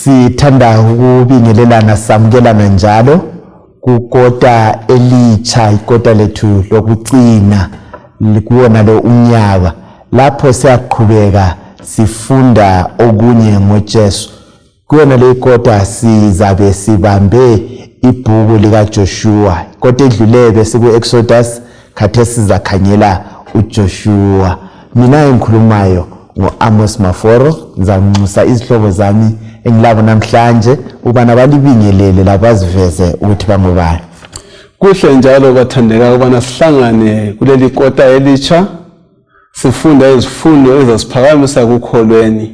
Sithanda ukubingelelana samukelana njalo kukota elitsha ikota lethu lokucina likuwona lo unyaka lapho siyaqhubeka sifunda okunye ngoJesu. Kuwona le ikota sizabe sibambe ibhuku lika Joshua. Ikota edlule bese ku Exodus, khathesi sizakhangela uJoshua. Mina engikhulumayo ngo-Amos Maforo, ngizanxusa izihlobo zami engilabo namhlanje ubana balibingelele labaziveze ukuthi bangobani. Kuhle njalo bathandeka ukubana sihlangane kuleli kota elitsha sifunda izifundo ezasiphakamisa kukholweni.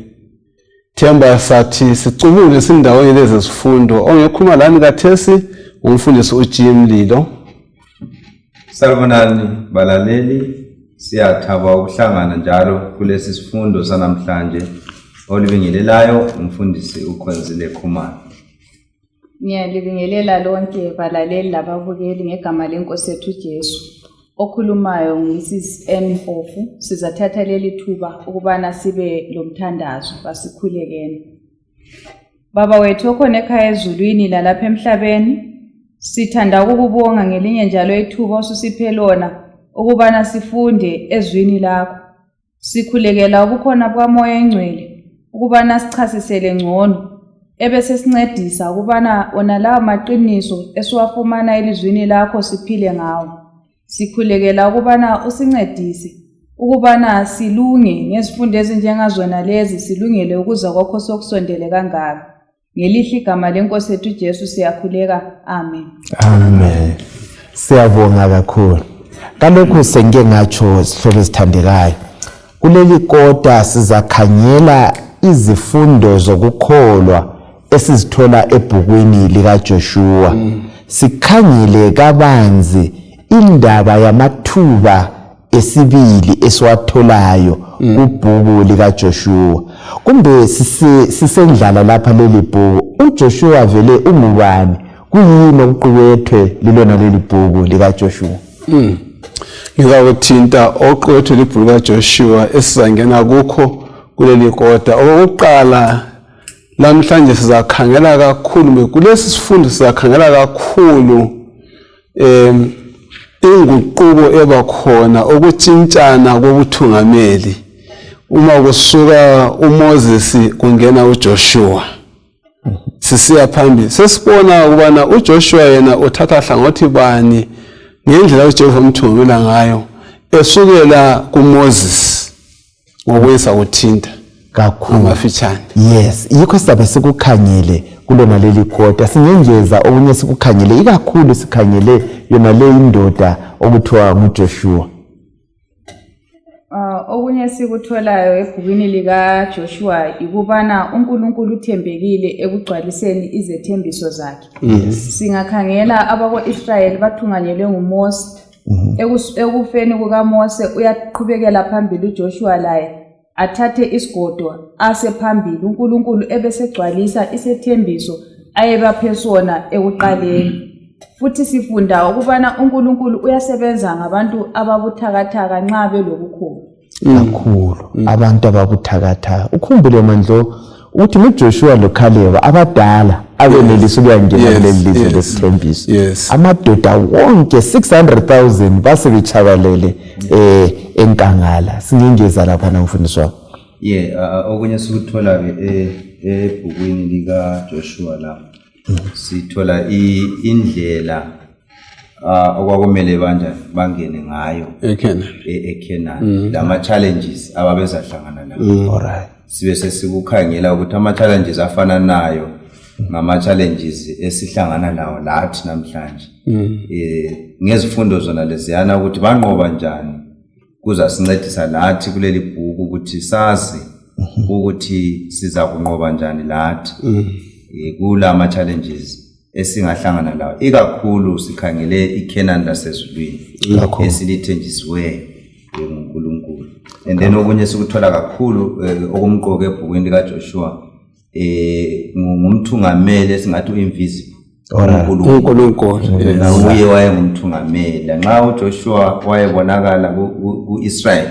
Themba sathi sicubule sindawonye lezi zifundo. Ongekhuluma lani kathesi umfundisi uJim Lilo. Salmonani balaleli, siyathaba ukuhlangana njalo kulesi sifundo sanamhlanje olibingelelayo umfundisi uKhwenzile Khumalo. Ngiyalibingelela lonke balaleli lababukeli ngegama leNkosi yethu Jesu. Okhulumayo nguMrs N Mpofu. Sizathatha leli thuba ukubana sibe lomthandazo basikhulekene. Baba wethu okhona ekhaya ezulwini lalapha emhlabeni, sithanda ukubonga ngelinye njalo ithuba osusiphe lona ukubana sifunde ezwini lakho. Sikhulekela ubukhona bukaMoya eNgcwele ukubana sichasisele ngcono ebese sincedisa ukubana ona lawo maqiniso esiwafumana elizwini lakho siphile ngawo. Sikhulekela ukubana usincedise ukubana silunge ngezifundo ezinjengazona lezi, silungele ukuza kwakho sokusondele kangaka. Ngelihle igama leNkosi yethu Jesu siyakhuleka. Amen. Amen. Siyabonga kakhulu. Kalokho sengike ngatsho sihlobo esithandekayo. Kuleli kota sizakhangela izifundo zokukholwa esizithola ebhukwini lika Joshua. Sikhangele kabanzi indaba yamathuba esibili esiwatholayo kubhuku lika Joshua. Kumbe sisendlala lapha leli bhuku, uJoshua vele ungubani? Kuyini okuqukethwe lilona leli bhuku lika Joshua? Ngizawuthinta oqukethwe libhuku lika Joshua esizangena kukho kuleli kota. Okokuqala namhlanje sizakhangela kakhulu kulesi sifundo, sizakhangela kakhulu inguquko ebakhona ukutshintshana kobuthungameli uma kusuka uMoses kungena uJoshua. Sisiya phambili sesibona ukubana uJoshua yena uthatha hlangothi bani ngendlela uJehova umthungela ngayo esukela kuMoses ngokuyisa uthinta kakhulu amafitshane. Yes, yikho sizabe sikukhangele kulona leli kota. Singengeza okunye sikukhangele, ikakhulu sikhangele yona le indoda okuthiwa nguJoshua. Okunye sikutholayo ebhukwini lika Joshua ikubana uNkulunkulu uthembekile ekugcwaliseni izethembiso zakhe. Singakhangela abako-Israyeli bathunganyelwe nguMose. Ekufeni kukaMose uyaqhubekela phambili uJoshua laye athathe isigodo ase phambili, uNkulunkulu ebesegcwalisa isethembiso ayebaphe sona ekuqaleni. Futhi sifunda ukubana uNkulunkulu uyasebenza ngabantu ababuthakathaka nxa belobukhulu. Kakhulu abantu ababuthakathaka. Ukhumbule mandlo ukuthi uJoshua loCaleb abadala abenelisa ukuyangena kuleli lizwe lesithembiso. Amadoda wonke 600,000 basebechabalele enkangala. Singengeza lapha namfundisi wami. Okunye sikuthola ebhukwini lika Joshua lapha. Sithola indlela okwakumele bangene ngayo eKenani, lama challenges ababezahlangana nawo. Alright. Sibe sesikukhangela ukuthi ama challenges afana nayo ngama challenges esihlangana nawo lathi namhlanje. Ngezifundo zona leziyana ukuthi banqoba njani kuza sincedisa lathi kuleli bhuku ukuthi sazi ukuthi siza kunqoba njani lathi kula ma challenges esingahlangana lawo. Ikakhulu sikhangele iKenani lasezulwini esilithenjisiweyo nguNkulunkulu. And then okunye sikuthola kakhulu okumqoke ebhukwini lika Joshua ngumthungameli esingathi uinvisible. uNkulunkulu uye wayengumthungameli. Nxa uJoshua wayebonakala ku-Israel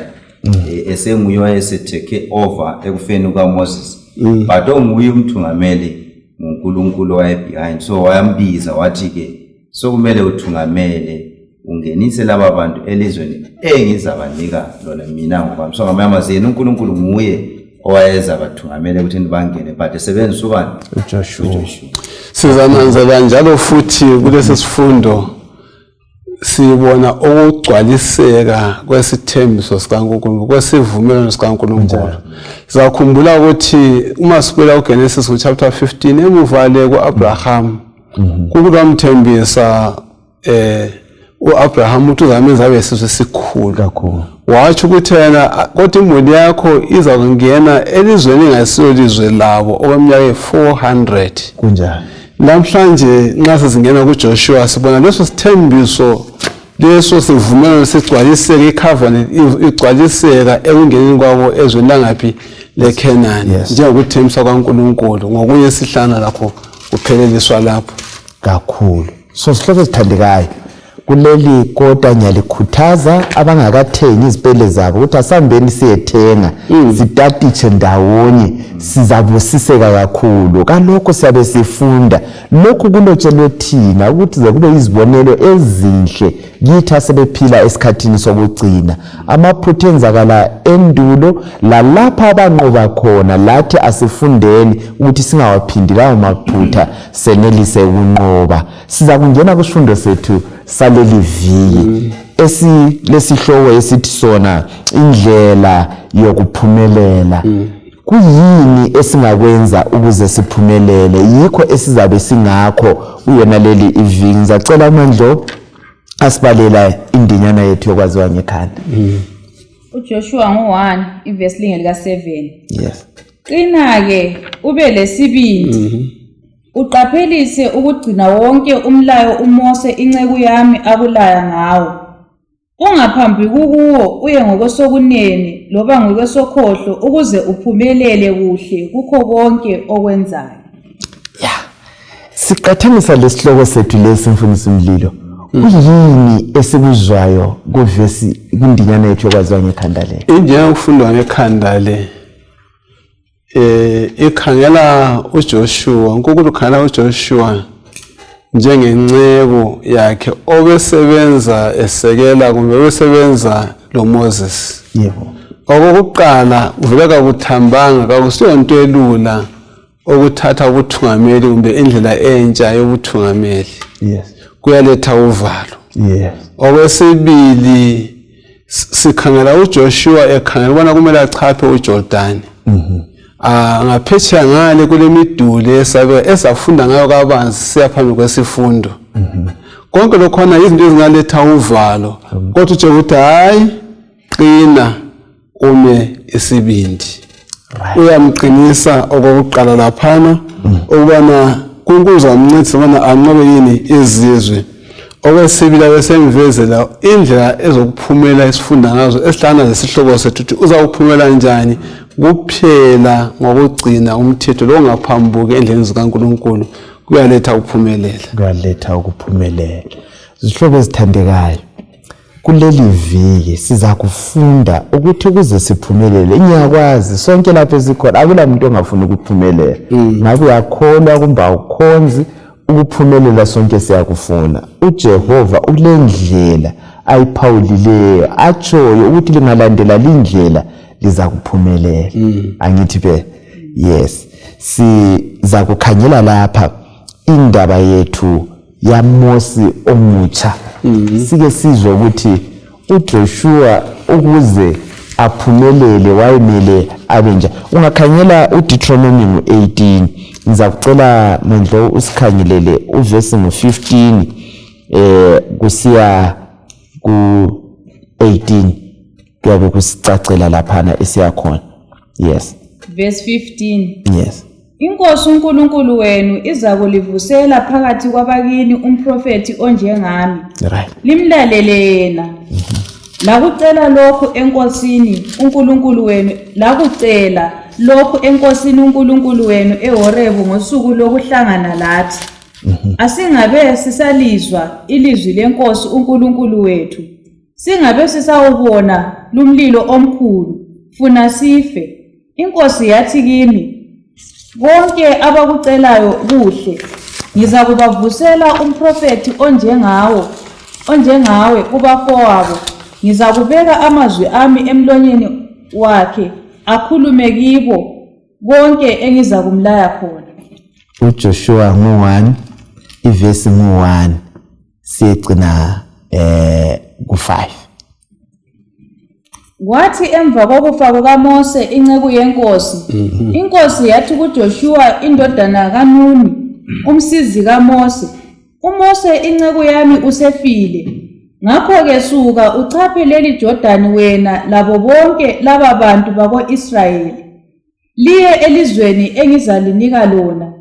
esenguye wayesetake over ekufeni kukaMoses, but onguye umthungameli nguNkulunkulu wayebehind. So wayambiza wathi ke sokumele uthungamele ungenise laba bantu elizweni engizabanika lona mina ngokwami. So ngamanye amazwi yena uNkulunkulu nguye owayeza bathungamele ukuthi bangene, but esebenzisa ubani? uJoshua. Sizananzela njalo futhi kulesi sifundo sibona ukugcwaliseka kwesithembiso sikaNkulunkulu, kwesivumelwano sikaNkulunkulu. Sizakhumbula ukuthi uma sibuyela kuGenesis chapter 15 emuva le kuAbraham kukwamthembisa uAbraham ukuthi uzamenza abe isizwe esikhulu kakhulu. Watsho ukuthi yena kodwa imuli yakho iza kungena elizweni engasiyo lizwe labo okweminyaka 400. Kunjalo. Namhlanje nxa sesingena kuJoshua sibona leso sithembiso leso sivumelwano sigcwaliseka, icovenant igcwaliseka ekungeneni kwabo ezweni langaphi leKenani, njengokuthembisa kwaNkulunkulu ngokunye esihlana lakho kupheleliswa lapho kakhulu. So sihloko esithandekayo kuleli kota ngiyalikhuthaza abangakathengi izipele zabo ukuthi asambeni siyethenga sitatitshe ndawonye sizabusiseka kakhulu. Kalokho siyabe sifunda lokhu kulotshelwe thina ukuthi ze kube izibonelo ezinhle kithi asebephila esikhathini sokugcina. Amaphutha enzakala endulo lalapha abanqoba khona lathi asifundeni ukuthi singawaphindi lawo maphutha senelise ukunqoba. Siza kungena kusifundo sethu saleli viki lesihloko esithi sona indlela yokuphumelela. Kuyini esingakwenza ukuze siphumelele? Yikho esizabe singakho uyona leli iviki. Ngizacela uMandlo asibalela indinyana yethu yokwaziwa ngekhanda. uJoshua 1 ivesi lika 7. Yes. Qina ke ube lesibindi uqaphelise ukugcina wonke umlayo uMose inceku yami akulaya ngawo. Ungaphambi kuwo uye ngokwesokunene loba ngokwesokhohlo ukuze uphumelele kuhle kukho konke okwenzayo. Siqathanisa lesihloko sethu lesi mfundisi Mlilo. Kuyini esikuzwayo kuvesi kundinyana yethu yokwaziwa ngekhanda le? Indlela yokufundwa ngekhanda le ikhangela uJoshua, uNkulunkulu ukhangela uJoshua njengencebo yakhe obesebenza esekela kumbe obesebenza loMoses. Yebo. Okokuqala uvela kuthambanga kakusiyo into elula okuthatha ubuthungameli kumbe indlela entsha yobuthungameli. Yes. Kuyaletha uvalo. Yes. Okwesibili sikhangela uJoshua ekhangela ubona kumele achaphe uJordan. Ngaphetsheya ngale kule miduli esafunda ngayo kabanzi siya phambi kwesifundo. Konke lokhona izinto ezingaletha uvalo, kodwa uJesu uthi hayi qina ume isibindi. Uyamqinisa okokuqala laphana ukubana kunkuza umncedisi ubana anqobe yini izizwe. Okwesibili besemvezela indlela ezokuphumela isifunda ngazo esihlana lesihloko sethu ukuthi uzawuphumela njani kuphela ngokugcina umthetho lo ngaphambuke endleleni zikaNkulunkulu kuyaletha ukuphumelela. Kuyaletha ukuphumelela. Izihlobo ezithandekayo kuleli viki siza kufunda ukuthi ukuze siphumelele ngiyakwazi sonke lapho esikhona akula muntu ongafuna ukuphumelela. Ngabe uyakholwa kumbe awukhonzi ukuphumelela sonke siyakufuna. uJehova ulendlela ayiphawulileyo atshoyo ukuthi lingalandela lindlela liza kuphumelela. Angithi be? Yes. Siza kukhanyela lapha indaba yethu yaMose omutsha. Sike sizwe ukuthi uJoshua ukuze aphumelele wayemele abenja. Ungakhanyela uDeuteronomy 18. Ngizakucela Mandlo usikhangelele uvesi ngo15 kusiya ku18 kuyabe kusicacela laphana esiyakhona. Yes. Verse 15. Yes. Inkosi uNkulunkulu wenu iza kulivusela phakathi kwabakini umprofeti onjengami. Right. Limlalele yena. Lakucela lokho enkosini uNkulunkulu wenu, lakucela lokho enkosini uNkulunkulu wenu eHorebu ngosuku lokuhlangana lathi. Asingabe sisalizwa ilizwi lenkosi uNkulunkulu wethu. Singabe sisawubona lumlilo omkhulu funa sife. Inkosi yathi kimi, konke abakucelayo kuhle. Ngiza kubavusela umprofeti onjengawe kubafowabo. Ngiza kubeka amazwi ami emlonyeni wakhe akhulume kibo konke engiza kumlaya khona. uJoshua 1 ivesi 1 siyegcina ku5. Kwathi emva kokufa kukaMose inceku yenkosi, inkosi yathi kuJoshua indodana kaNuni, umsizi kaMose, uMose inceku yami usefile. Ngakho-ke suka uchaphe leli Jordani wena labo bonke laba bantu bako-Israyeli, liye elizweni engizalinika lona.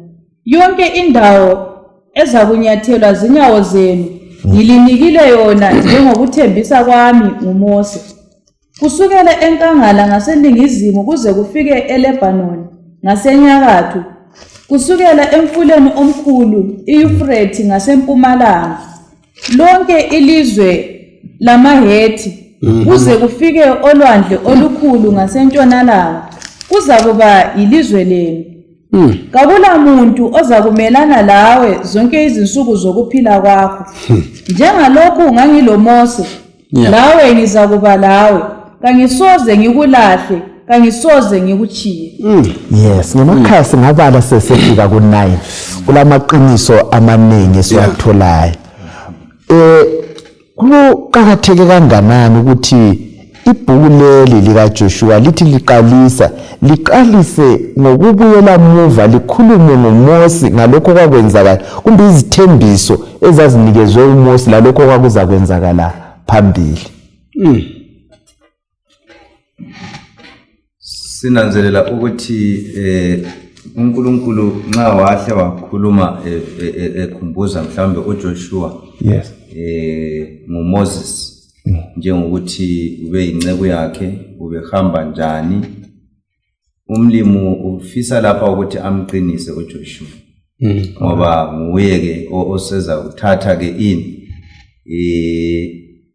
Yonke indawo ezakunyathelwa zinyawo zenu ngilinikile yona njengokuthembisa kwami nguMose. Kusukela enkangala ngaseningizimu kuze kufike eLebanoni ngasenyakatho, kusukela emfuleni omkhulu iYufrate ngasempumalanga, lonke ilizwe lamaHethi kuze kufike olwandle olukhulu ngasentshonalanga, kuzakuba ilizwe lenu. Kabula muntu ozakumelana lawe zonke izinsuku zokuphila kwakho. Njengalokhu ngangiloMose, lawe ngizakuba lawe. Kangisoze ngikulahle, kangisoze ngikuchiye. Yes, ngamakhasi ngabala sesefika ku9. Kulamaqiniso amaningi esiwatholayo. Kuqakatheke kanganani ukuthi ibhuku leli lika Joshua lithi liqalise ngokubuyela muva likhulume ngoMose ngalokho kwakwenzakala, kumbe izithembiso ezazinikezwe uMose lalokho kwakuza kwenzakala phambili. Sinanzelela ukuthi uNkulunkulu nxa wahle wakhuluma ekhumbuza mhlambe uJoshua Yes. ngoMoses njengokuthi ube inceku yakhe, ubehamba njani, umlimo ufisa lapha ukuthi amqinise uJoshua ngoba nguye ke oseza uthatha ke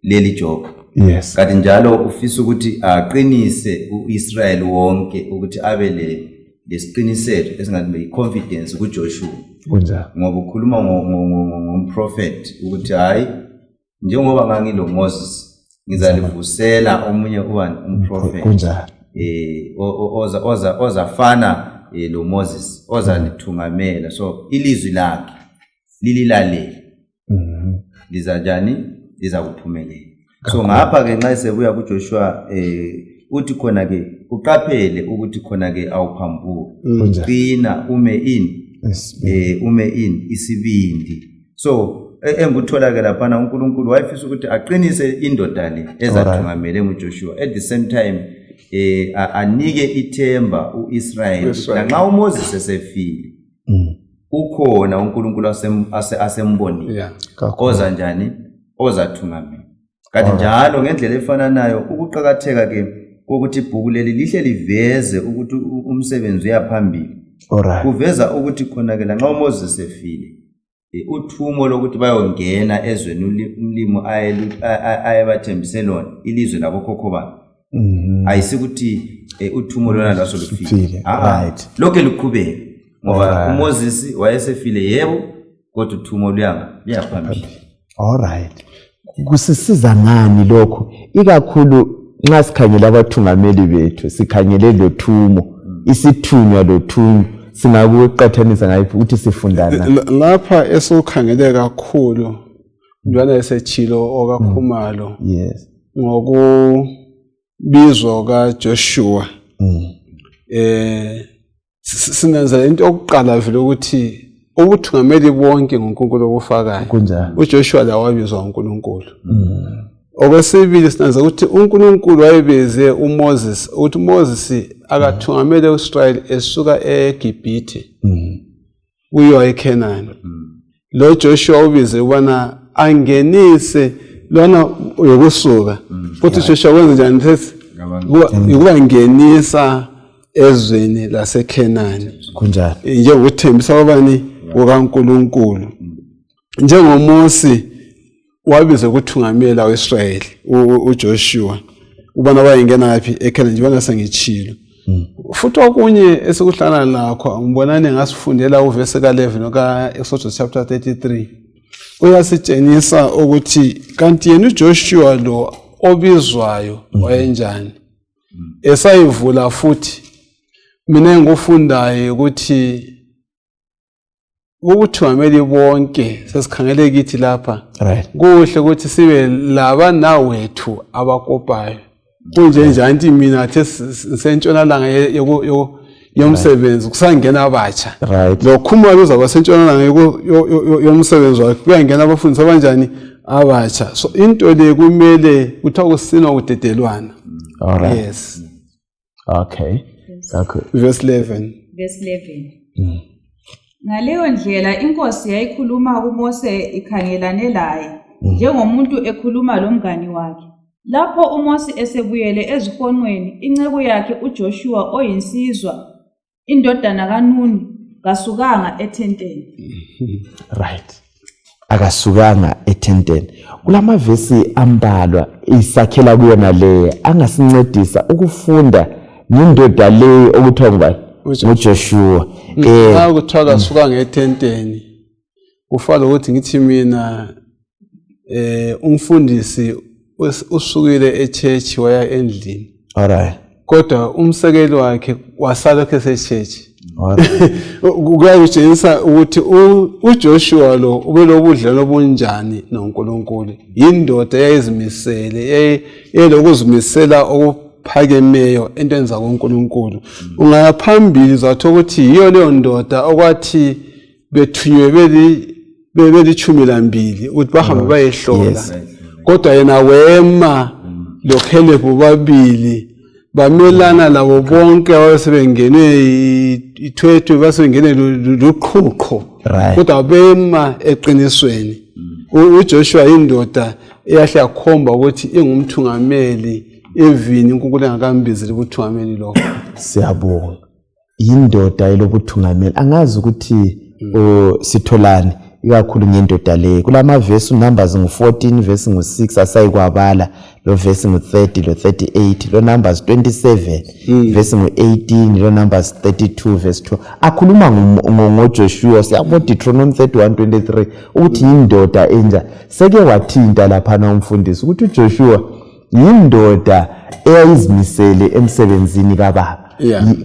leli job. Yes. Kanti njalo ufisa ukuthi aqinise uIsrael wonke ukuthi abe lesiqiniselo esingathi iconfidence kuJoshua. Kunjani? Ngoba ukhuluma ngomprofeti ukuthi hayi njengoba ngangiloMoses ngizalivusela omunye umprofeti. Kunjani? Ozafana loMoses ozalithungamela, so ilizwi lakhe lililalele lizanjani lizakuphumelela. So ngapha ke nxa sebuya kuJoshua uthi khona ke uqaphele ukuthi khona ke awuphambuki, qina ume in isibindi. So engutholake lapha uNkulunkulu wayefisa ukuthi aqinise indoda le ezathungamele uJoshua, at the same time anike ithemba uIsrael lanxa uMoses esefile ukhona uNkulunkulu asembonile oza njani ozathungamela. Kanti njalo ngendlela efananayo ukuqhakatheka ke ukuthi ibhuku leli lihle liveze ukuthi umsebenzi uyaphambili. Kuveza ukuthi khona ke lanxa uMoses efile uthumo lokuthi bayongena ezweni umlimo ayebathembise lona ilizwe labokhokho babo ayisikuthi uthumo lona laso lufile. Lokho liqhubeka ngoba uMoses wayesefile yebo kodwa uthumo luyaphambili. Alright. Kusisiza ngani lokho ikakhulu nxa sikhangela abathungameli bethu, sikhangele lothumo, isithunywa lothunywa, singakuqathanisa ngayiphi ukuthi sifundana lapha esokhangele kakhulu njalo esechilo okakhumalo. Yes. Ngokubizwa kaJoshua sinanzela into yokuqala vele ukuthi ubuthungameli bonke ngoNkulunkulu obufakayo. Kunjani? uJoshua la wabizwa ngoNkulunkulu. Okwesibili sinanzela ukuthi uNkulunkulu wayebeze uMoses ukuthi uMoses akathungamele uIsrael esuka eGibhithe uyo eKhenani. Lo Joshua ubize ubana angenise lona yokusuka. Futhi Joshua wenza njani mfethu? Ukuba ngenisa ezweni laseKhenani. Kunjani? Njengokuthembisa kwabani kukaNkulunkulu. NjengoMose wabiza ukuthungamela uIsrael uJoshua ubana bayengena laphi eKhenani njengana sengitshilo. futhi okunye esikuhlala lakho ngibonane ngasifundela uverse ka11 ka Exodus chapter 33 uyasitshengisa ukuthi kanti yena uJoshua lo obizwayo wayenjani esayivula futhi mina ngikufundayo ukuthi ukuthiwameli bonke sesikhangele kithi lapha kuhle ukuthi sibe laba nawethu abakopayo kunje nje mina the sentshonalanga yomsebenzi kusangena abatsha lo khuma bezaba sentshonalanga yomsebenzi wakhe kuyangena abafundisi abanjani abatsha so into le kumele kuthiwa kusinwa kudedelwana yes okay verse 11 ngaleyo ndlela inkosi yayikhuluma kuMose ikhangelane laye njengomuntu ekhuluma lomngani wakhe. Lapho uMose esebuyele ezihonqweni inceku yakhe uJoshua oyinsizwa indodana kaNuni kasukanga ethenteni. Right. Akasukanga ethenteni. Kulama verse ambalwa isakhela kuyona le angasincedisa ukufunda ngendoda le okuthiwa uJoshua. Kuthiwa kasukanga ethenteni. Ufala ukuthi ngithi mina umfundisi usukile echurch waya endlini. Alright. Kodwa umsekeli wakhe wasala echurch. Kuyakutshengisa ukuthi uJoshua lo ubelobudlelwano obunjani noNkulunkulu. Indoda eyayizimisele elokuzimisela okuphakemeyo entweni zakuNkulunkulu. Ungaphambili zatho ukuthi yiyo leyo ndoda okwathi bethunywe belichumi lambili ukuthi bahambe bayehlola. Kodwa yena wema loKhalebu babili bamelana labo bonke abasebengene ithwethwe basebengene luqhuqho kodwa bema eqinisweni. uJoshua indoda eyahle yakhomba ukuthi ingumthungameli evini uNkulunkulu engakambizi ubuthungameli lokho. Siyabonga. Indoda elobuthungameli angazi ukuthi sitholani ikakhulu ngendoda le kulama verse Numbers ngu14 verse ngu6 asayikwabala lo verse ngu30 lo 38 lo Numbers 27 verse ngu18 lo Numbers 32 verse 2 akhuluma ngoJoshua siyabona Deuteronomy 31:23 ukuthi indoda enja seke wathinta lapha na umfundisi ukuthi uJoshua indoda eyayizimisele emsebenzini kaBaba.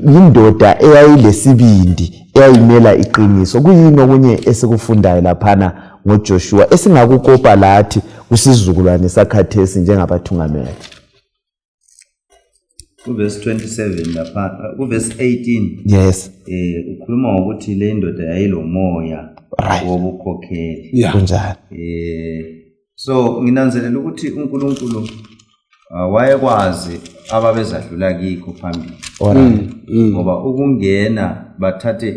Indoda eyayilesibindi eyayimela iqiniso kuyini okunye esikufundayo laphana ngoJoshua esingakukopa lathi kusizukulwane sakhathesi njengabathungameli. Verse 27 lapha verse 18 yes ukhuluma ngokuthi le ndoda yayilomoya wobukhokheli kunjani so nginanzelela ukuthi uNkulunkulu wayekwazi ababezadlula kikho phambili ngoba ukungena bathathe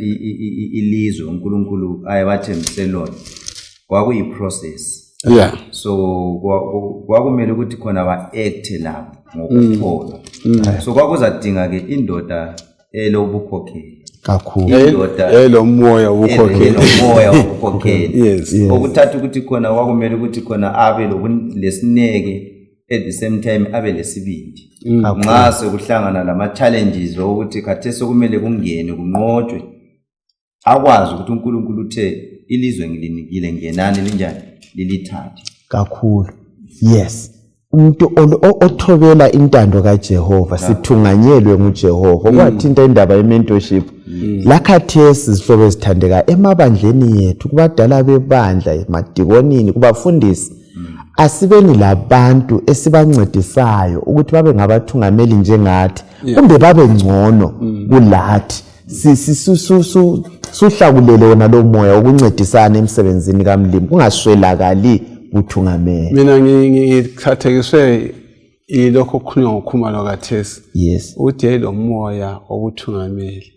ilizwe uNkulunkulu ayebathembise lona kwakuyiprocess so kwakumele ukuthi khona ba-act lapho ngokukholwa so kwakuzadinga ke indoda elobukhokheli kakhulu elomoya wobukhokheli okuthatha ukuthi khona kwakumele ukuthi khona abe lesineke at the same time abe lesibindi nxa sekuhlangana lama challenges ukuthi khathesi sokumele kungene kunqotshwe akwazi ukuthi uNkulunkulu uthe ilizwe ngilinikile ngenani linjani lilithathe kakhulu. Yes, umuntu othobela intando kaJehova sithunganyelwe nguJehova okwathinta indaba ye-mentorship lakhathesi sihlobo esithandeka emabandleni yethu kubadala bebandla emadikonini kubafundisi asibeni labantu esibancedisayo ukuthi babe ngabathungameli njengathi kumbe babe ngcono kulathi suhlakulele wona lo moya ukuncedisana emsebenzini kaMlimi kungaswelakali uthungameli. Mina ngikhathekiswe ilokho okukhulunywa ngokhumalo kaThesi uthi lo moya wokuthungameli.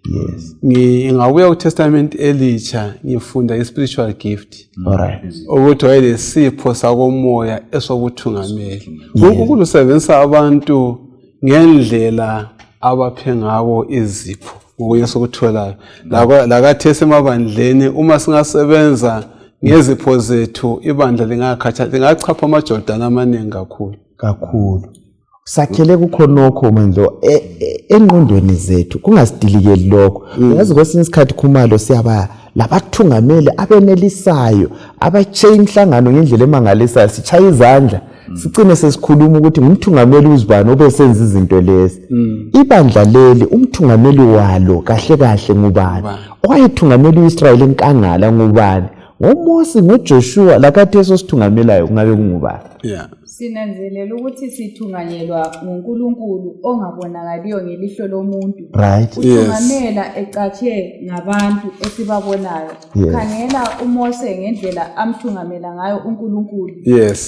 Ngingabuya kuTestament elitsha ngifunda ispiritual gift ukuthi wayelesipho sakomoya esokuthungameli. uNkulunkulu usebenzisa abantu ngendlela abaphe ngabo izipho ngokunye sokutholayo lakaThesi emabandleni uma singasebenza ngezipho zethu ibandla lingachapha amaJordan amaningi kakhulu. sakhele kukhonokho manje engqondweni zethu kungasidilikeli lokho yazi kwesinye isikhathi khumalo siyaba labathungameli abenelisayo abachain inhlangano ngendlela emangalisayo sichaya izandla sicine sesikhuluma ukuthi ngumthungameli uzibani obesenza izinto lezi ibandla leli umthungameli walo kahle kahle ngubani owayethungameli uIsrael enkangala ngubani ngoMose ngoJoshua lakathi esosithungamelayo kungabe kungubani sinanzelela ukuthi sithunganyelwa nguNkulunkulu ongabonakaliyo ngelihlo lomuntu uthungamela ecatshe ngabantu esibabonayo khangela uMose ngendlela amthungamela ngayo uNkulunkulu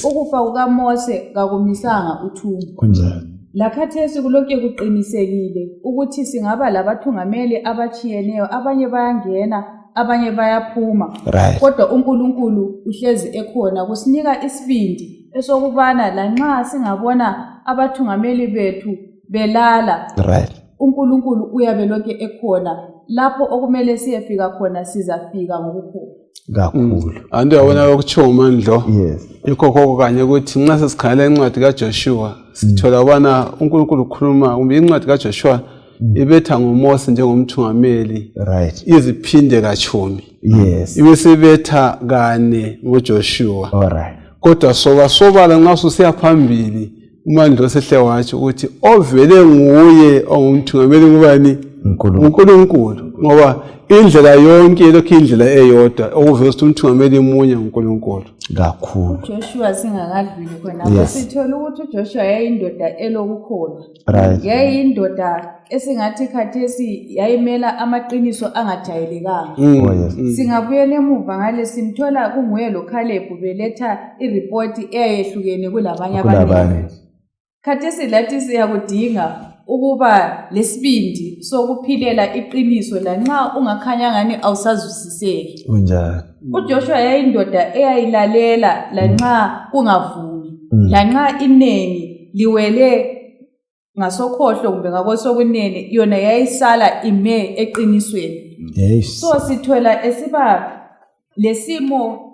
ukufa kukaMose kakumisanga uthunga kunjalo lakhathesi kulokhu kuqinisekile ukuthi singaba labathungameli abachiyeneyo abanye bayangena abanye bayaphuma kodwa uNkulunkulu uhlezi ekhona kusinika isibindi esokubana lanxa singabona abathungameli bethu belala uNkulunkulu uyabe lokho ekhona lapho okumele siyefika khona sizafika ngokukhona kakhulu anti yabona ukutsho uMandlo ikhokho kanye ukuthi nxa sesikhala incwadi kaJoshua sithola ubana uNkulunkulu ukhuluma kumbe incwadi kaJoshua ibetha ngoMose njengomthungameli iziphinde kachumi ibesebetha kane ngoJoshua kodwa sobala nxa usiya phambili uMandlo sehle watsho ukuthi ovele nguye ongumthungameli ngubani uNkulunkulu ngoba indlela yonke lokho indlela eyodwa okuveza ukuthi umthungameli munye uNkulunkulu kakhulu Joshua singakadluli khona sithola ukuthi uJoshua yayindoda elokukholwa yayindoda esingathi khathesi yayimela amaqiniso angajayelekanga singabuyela emuva ngale simthola kunguye loCaleb beletha ireport eyayehlukene kulabanye abantu khathesi lathi siyakudinga ukuba lesibindi sokuphilela iqiniso lanxa ungakhanya ngani awusazwisiseki kunjalo uJoshua yayindoda eyayilalela lanxa kungavumi lanxa inengi liwele ngasokhohlo kumbe ngakosokunene yona yayisala ime eqinisweni so sithola esiba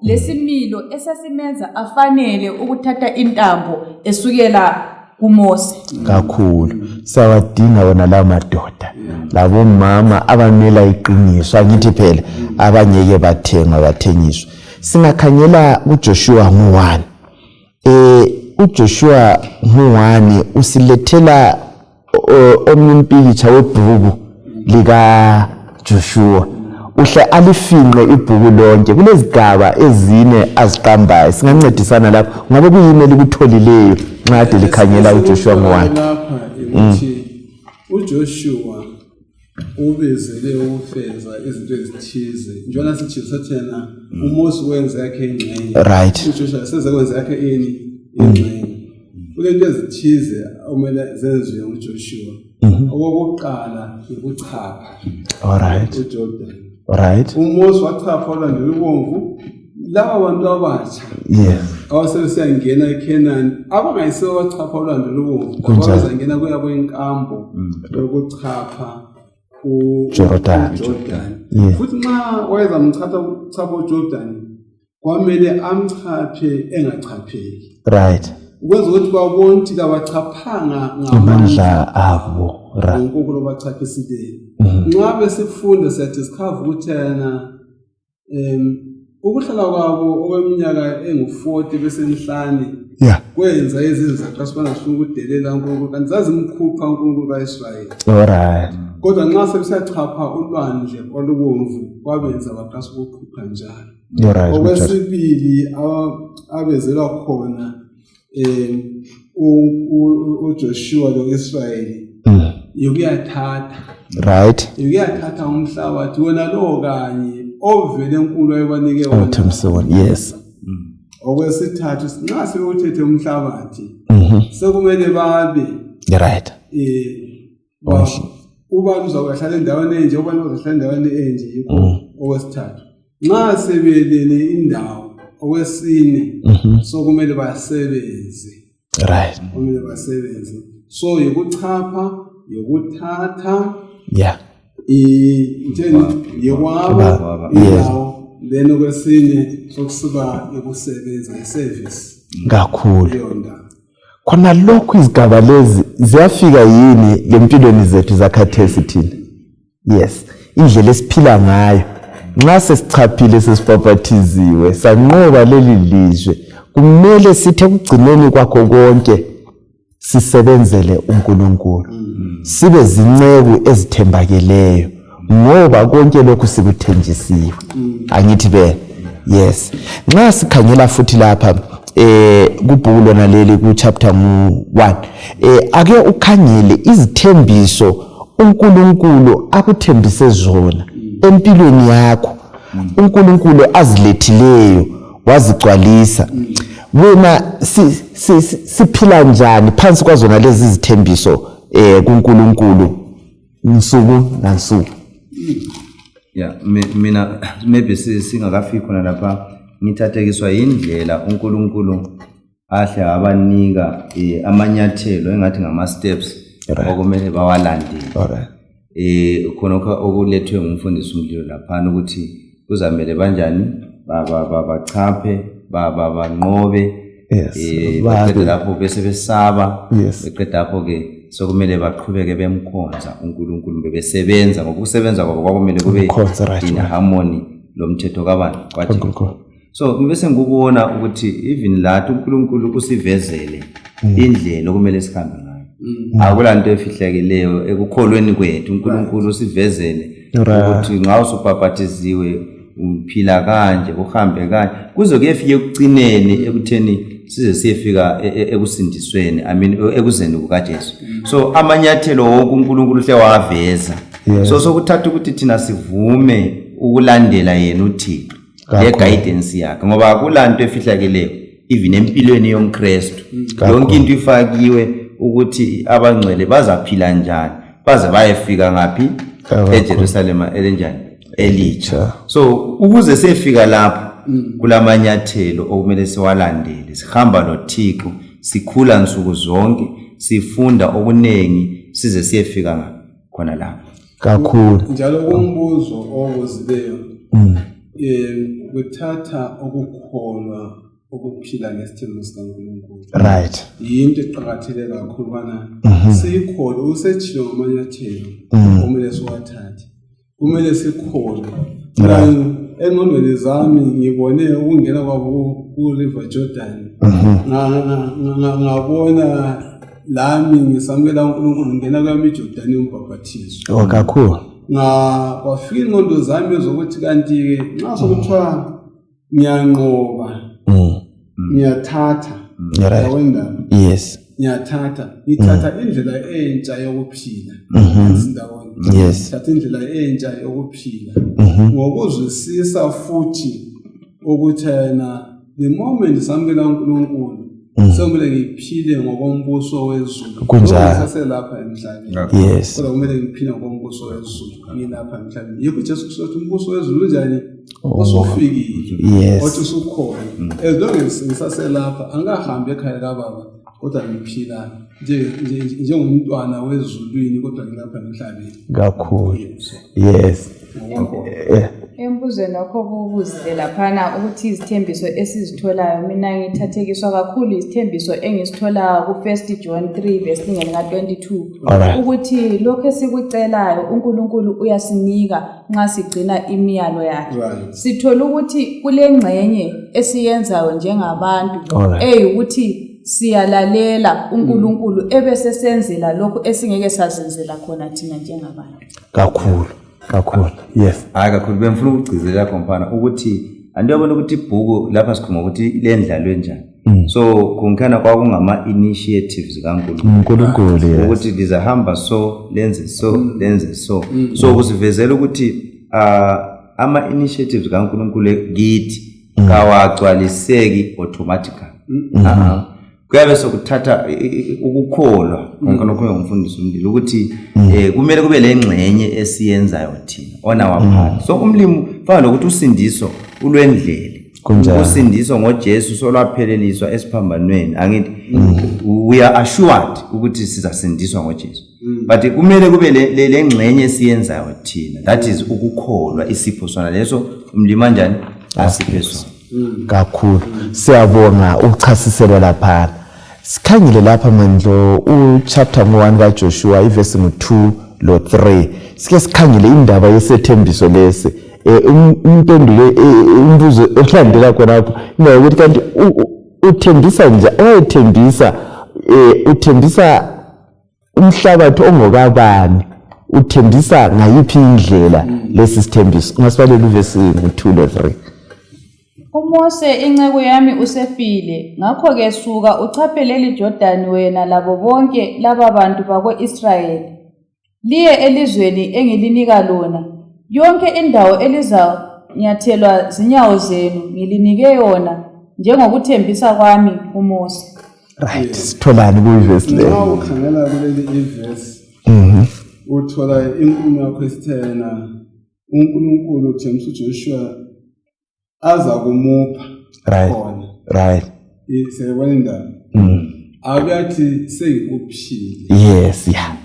lesimilo esasimenza afanele ukuthatha intambo esukela kuMose kakhulu sawadinga wona la madoda labo mama abamela iqiniso angithi phela abanyeke bathengiswa singakhanyela uJoshua ngo1 uJoshua ngo1 usilethela omnimpikitsha webhuku lika Joshua uhle alifinqe ibhuku lonke kulezigaba ezine aziqambayo singancedisana lapho ngabe kuyini elikutholeleyo nxa kade likhanyela uJoshua ngo1 lapha ukuthi uJoshua ubezele ukufeza izinto ezithize njengoba sithi sathena uMose wenza yakhe ingxenye uJoshua sezakwenza yakhe ingxenye kulento ezithize omele zenziwe uJoshua okokuqala ukuchapha uJordan uMose wachapha olwandle lubomvu laba bantu abatsha awasebesiyangena eKenani abangayisiwo wachapha olwandle lubomvu abazangena kuyabo inkambo yokuchapha uJordan futhi nxa wayezamchapha uJordan kwamele amchaphe engachapheki ukwenza ukuthi babone ukuthi abachaphanga ngamandla abo uNkulunkulu bachaphisile nxa besifunda siyathi sikhava ukuthi yena ukuhlala kwabo okweminyaka engu40 besenhlane kwenza izinto zaqasibana sifuna ukudelela uNkulunkulu kanti zazimkhupha uNkulunkulu kaIsrayeli kodwa nxa sebesiyachapha ulwandle olubomvu kwabenza baqasa ukukhupha njalo okwesibili abezelwa khona uJoshua loIsrayeli yokuyathatha umhlabathi wona lo kanye ovele enkulu ayibanike wona okwesithathu nxa sebewuthethe umhlabathi sekumele babe ubani uzakuhlala endaweni enje ubani uzahlala endaweni enje yikho okwesithathu nxa sebelele indawo okwesine sokumele basebenze kumele basebenze so yokuchapha yokuthatha yekwaba then okwesine sokusiba yokusebenza iservice kakhulu khona lokhu izigaba lezi ziyafika yini lempilweni zethu zakhathesi thina? Yes, indlela esiphila ngayo nxa sesichaphile sesibhabhathiziwe sanqoba leli lizwe kumele sithi ekugcineni kwakho konke sisebenzele uNkulunkulu sibe zinceku ezithembakeleyo ngoba konke lokhu sikuthenjisiwe. Angithi be? Yes. Nxa sikhangela futhi lapha kubhuku lona leli ku chapter 1 ake ukhangele izithembiso uNkulunkulu akuthembise zona empilweni yakho, uNkulunkulu azilethileyo wazigcwalisa. Wena siphila njani phansi kwazona lezi izithembiso kuNkulunkulu nsuku nansuku? Yeah, mina maybe singakafiki khona lapha ngithathekiswa indlela uNkulunkulu ahle abanika amanyathelo engathi ngama steps okumele bawalandele. Alright. Khona okulethwe ngumfundisi uMlilo lapha ukuthi kuzamele banjani bachaphe banqobe baqede lapho bese besaba beqeda lapho ke sokumele baqhubeke bemkhonza uNkulunkulu besebenza ngokusebenza kwabo kwakumele kube in harmony lomthetho kabani kwathi. So bese ngikubona ukuthi even lathi uNkulunkulu usivezele indlela okumele sihambe ngayo. Akulanto efihlakeleyo ekukholweni kwethu uNkulunkulu usivezele ukuthi ngawusubhabhathiziwe uphila kanje uhambe kanje kuze kuyefika ekugcineni ekutheni size siyefika ekusindisweni ekuzeni kukaJesu. So amanyathelo wonke uNkulunkulu hle waveza. So sokuthatha ukuthi thina sivume ukulandela yena uThixo le guidance yakhe ngoba kulanto efihlakeleyo even empilweni yomKristu yonke into ifakiwe ukuthi abangcwele bazaphila njani baze bayefika ngapi eJerusalem elenjani elitsha. So ukuze sefika lapho kulamanyathelo okumele siwalandele sihamba noThixo sikhula nsuku zonke sifunda okunengi size siyefika khona lapho kakhulu. Njalo kumbuzo obuzileyo kuthatha ukukholwa ukuphila ngesithembiso sikaNkulunkulu. Right. Yinto eqhakatheke kakhulu bana sikholwe usethilo ngamanyathelo kumele siwathathe. Kumele sikholwe. Engqondweni zami ngibone ukungena kwabo ku River Jordan. Ngabona lami ngisamukela uNkulunkulu ngena kwami eJordan yombhabhathizo. Kakhulu. Wafika ingqondo zami zokuthi kanti nxa sokuthiwa ngiyanqoba ngiyathatha ngiyawenda. Yes. Ngithatha indlela entsha yokuphila ezindaweni. Yes. Ngithatha indlela entsha yokuphila ngokuzwisisa futhi ukuthi the moment samukela uNkulunkulu sokumele ngiphile ngokombuso wezulu. Kunjalo. Saselapha emhlabeni. Yes. Kodwa kumele ngiphile ngokombuso wezulu ngilapha emhlabeni. Yebo Jesu Kristu umbuso wezulu njani usofikile. Yes. Othi usukhona. As long as ngisaselapha angahambi ekhaya kaBaba kodwa ngiphila njengomntwana wezulwini kodwa ngilapha emhlabeni. Kakhulu. Yes. Embuzweni wakho kubuzile laphana ukuthi izithembiso esizitholayo mina ngithathekiswa kakhulu izithembiso engisitholayo ku 1 John 3 verse lingeni ka22 ukuthi lokho esikucelayo uNkulunkulu uyasinika nxa sigcina imiyalo yakhe. Sithola ukuthi kulengcenye esiyenzayo njengabantu ukuthi siyalalela uNkulunkulu ebese senzela lokho esingeke sazenzela khona thina njengabantu. Kakhulu. Yes. Kakhulu bemfuna ukugcizelela kompana ukuthi andiyabona ukuthi ibhuku lapha sikhuluma ukuthi lendlalwe njani. So kunkhana kwakungama initiatives kaNkulunkulu ukuthi lizahamba so lenze so. So kusivezela ukuthi ama initiatives kaNkulunkulu kithi kawagcwaliseki automatically. Kuyabe sokuthatha ukukholwa konke ngumfundisi uMlilo ukuthi kumele kube lengcenye esiyenzayo thina ona waphana. So umlimo fana ukuthi usindiso ulwendlele usindiso ngoJesu solwapheleliswa esiphambanweni angithi we are assured ukuthi sizasindiswa ngoJesu but kumele kube lengcenye esiyenzayo thina that is ukukholwa isipho sona leso umlimo kanjani asipheso. Kakhulu siyabonga ukuchasiselwa lapha. sikhangile lapha mandlo uchapter 1 kaJoshua iverse 2 lo 3 sike sikhangile indaba yesethembiso lesi impendulo umbuzo olandela khona lapho indaba ukuthi kanti uthembisa nje uthembisa umhlabathi ongokabani uthembisa ngayiphi indlela lesi sithembiso ungasibalela uverse 2 lo 3 uMose inceku yami usefile ngakho-ke suka uchaphe leli Jordani wena labo bonke laba bantu bako-Israyeli liye elizweni engilinika lona yonke indawo elizanyathelwa zinyawo zenu ngilinike yona njengokuthembisa kwami uMose. Right, sitholani kuverse le nxa ukhangela kuleli iverse uthola inkulumo yakho esithena uNkulunkulu uthembisa uJoshua aza kumupha khona right siyabona indaba akuyathi seyikuphile yes yeah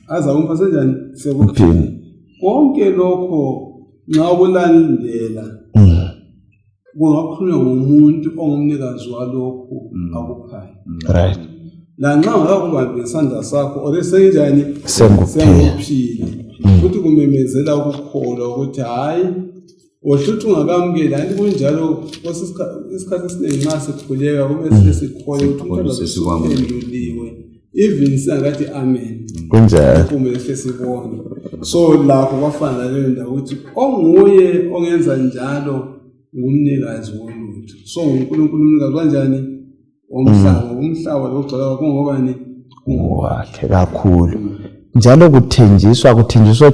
aza kumupha senjani sekuphile konke lokho nxa kulandela kungakhulunywa ngumuntu ongumnikazi walokhu akuphayo right lanxa ungakubambi ngesandla sakho oresenjani senguphile futhi kumemezela ukukholwa ukuthi hayi ohluthu ungakamukeli anti kunjalo isikhathi esiningi nxa sikhuleka kube sisikholwa ukuthi umuntu usesiphenduliwe even singakathi amen kunjalo kumele sibone so lapho kwafana naleyo ndawo ukuthi onguye ongenza njalo ngumnikazi wolutho so uNkulunkulu umnikazi kanjani umhlaba lokugcwala kungobani wakhe kakhulu njalo kuthenjiswa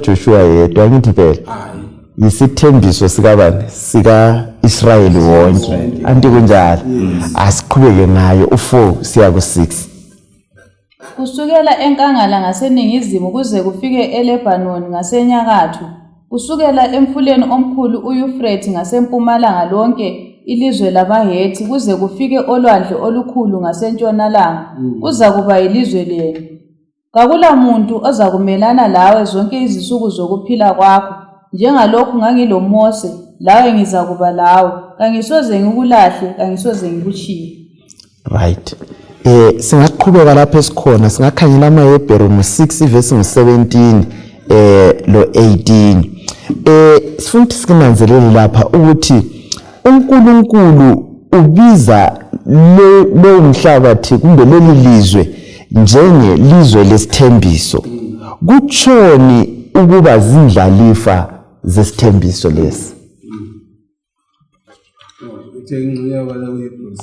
Joshua yedwa ngithi phela hayi isithembiso sikabani sika-Israyeli wonke anti kunjalo asiqhubeke ngayo u4 siya ku6 kusukela enkangala ngaseningizimu kuze kufike eLebanoni ngasenyakatho kusukela emfuleni omkhulu uYufrate ngasempumalanga lonke ilizwe labaHethi kuze kufike olwandle olukhulu ngasentshonalanga kuza kuba yilizwe lenu kakula muntu ozakumelana lawe zonke izinsuku zokuphila kwakho njengalokhu ngangiloMose lawe ngizakuba lawe kangisoze ngikulahle kangisoze ngikuchiye right singaqhubeka lapha esikhona singakhangela amaHebheru 6 verse 17 lo 18 sifuna ukuthi sikunanzelele lapha ukuthi uNkulunkulu ubiza lo mhlabathi kumbe leli lizwe njengelizwe lesithembiso kutshoni ukuba zindlalifa zesithembiso lesi uthengiya bala uHebrews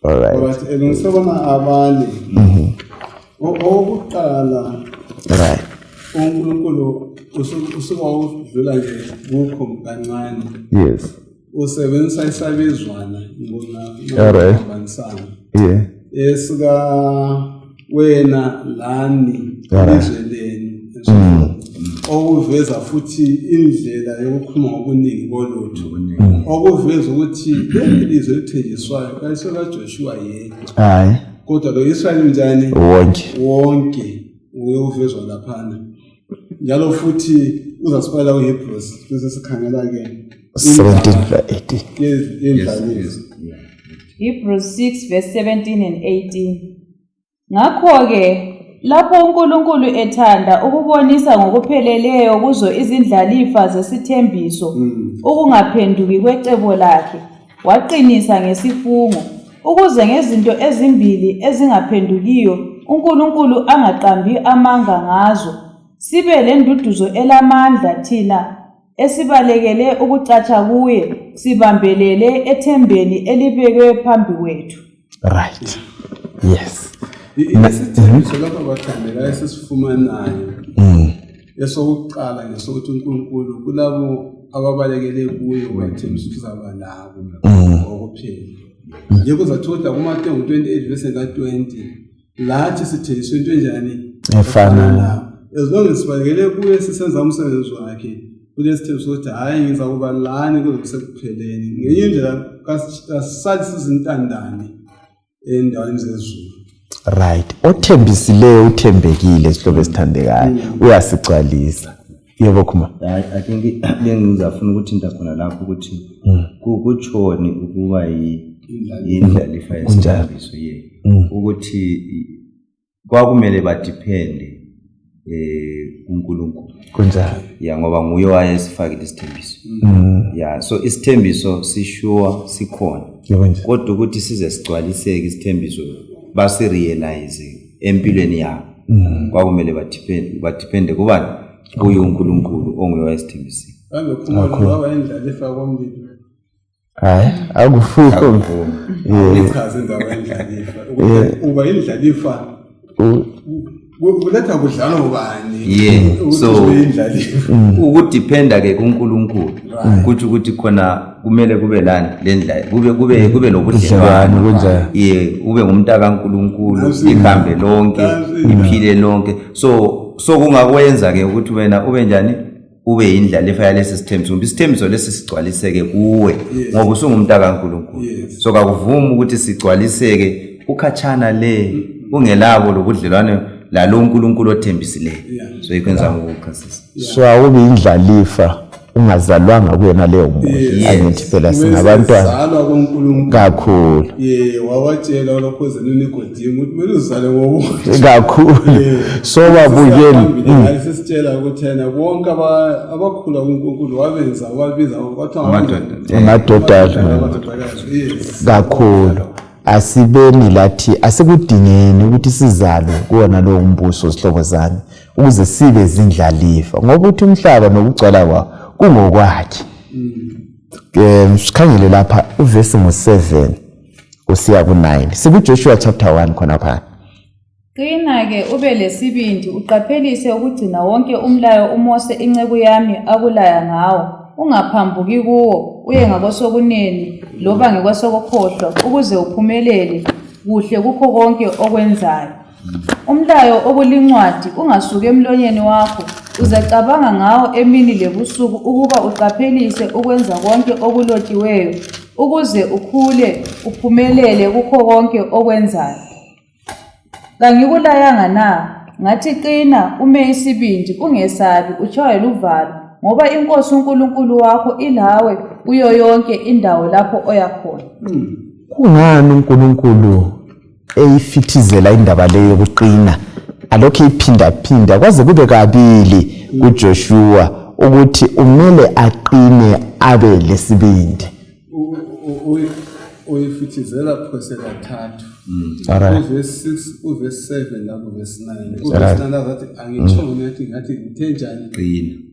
alright but elungisebona abanye okuqala right uNkulunkulu usuka udlula nje kukho kancane yes usebenzisa isabizwana alright ngomsana yeah esika wena lani izwe lenu okuveza futhi indlela yokukhuluma ngobuningi bolutho okuveza ukuthi lelizwe lithenjiswayo kayisoka Joshua yedwa hayi kodwa lo Israyeli njani wonke uyovezwa laphana njalo futhi uzasibala uHebrews bese sikhangela ke 17:18 Hebrews 6 verse 17 and 18 ngakho-ke lapho uNkulunkulu ethanda ukubonisa ngokupheleleyo kuzo izindlalifa zesithembiso ukungaphenduki kwecebo lakhe waqinisa ngesifungo ukuze ngezinto ezimbili ezingaphendukiyo uNkulunkulu angaqambi amanga ngazo sibe lenduduzo elamandla thina esibalekele ukucatsha kuye sibambelele ethembeni elibekwe phambi kwethu right yes isithembiso lapha bathandela esifumanayo esokuqala ngesokuthi uNkulunkulu kulabo ababalekele kuye wathembisa uzaba labo okuphela nje kuzathola kuMateyu 28 verse 20 lathi sithenjiswe into enjani efana as long as sibalekele kuye sisenza umsebenzi wakhe kulesithembiso ukuthi hayi ngizakuba lani kuze kusekupheleni ngenye indlela kasisali sizintandane endaweni zezulu right othembisileyo uthembekile sihlobo esithandekayo uyasigcwalisa yebo khuma I think bengizafuna ukuthi into khona lapho ukuthi kutshoni ukuba indlalifa yesithembiso ukuthi kwakumele badepende kuNkulunkulu kunjalo ya ngoba nguye wayesifakile isithembiso ya so isithembiso sisure sikhona kodwa ukuthi size sigcwaliseke isithembiso basi realize empilweni yabo kwakumele badepende kubani kuye uNkulunkulu onguye wayesithembisile indlalifa kwamngeni hayi akufuko ichaze indaba yendlalifa uba indlalifa kuletha kudlala ubani so ukudependa ke kuNkulunkulu kuthi ukuthi khona kumele kube lani lendla kube nobudlelwano kunjalo ube ngumntaka kaNkulunkulu ihambe lonke iphile lonke so kungakwenza ke ukuthi wena ube njani ube indlalifa yalesi sithembiso isithembiso lesi sigcwaliseke kuwe ngoba usungumntaka kaNkulunkulu so kakuvumi ukuthi sigcwaliseke ukhatshana le ungelabo lobudlelwano lalo uNkulunkulu othembisileyo so ikwenza ngokuchasisa so awubi indlalifa ungazalwanga kuyena leyo muntu angithi phela singabantwana zalwa koNkulunkulu kakhulu wawatshela lokho zeNikodimo ukuthi kumele uzale ngobuhle kakhulu so babukeni sesitshela ukuthi yena bonke abakhula kuNkulunkulu wabenza wabiza kwathiwa amadoda kakhulu asibeni lathi asikudingeni ukuthi sizalwe kuona lo umbuso sihlobo zami ukuze sibe izindlalifa ngoba uthi umhlaba nokugcwala kwawo kungokwakhe sikhangele lapha uverse ngo7 kusiya ku9 sikuJoshua chapter 1 khona pha Qina-ke ube lesibindi uqaphelise ukugcina wonke umlayo uMose inceku yami akulaya ngawo ungaphambuki kuwo uye ngakwesokunene loba ngakwesokukhohlwa ukuze uphumelele kuhle kukho konke okwenzayo. Umlayo okulincwadi ungasuke emlonyeni wakho uzacabanga ngawo emini lebusuku ukuba uqaphelise ukwenza konke okulotshiweyo ukuze ukhule uphumelele kukho konke okwenzayo. Kangikulayanga na ngathi qina ume isibindi ungesabi utshaywe luvalo ngoba inkosi uNkulunkulu wakho ilawe kuyo yonke indawo lapho oya khona. Kungani uNkulunkulu eyifithizela indaba leyo yokuqina alokho iphinda kwaze kube kabili kuJoshua ukuthi umele aqine abe lesibindi uyifithizela phose kathathu uverse 6 uverse 7 la kuverse 9 uverse 9 azathi angitshoni ngathi ngithenjani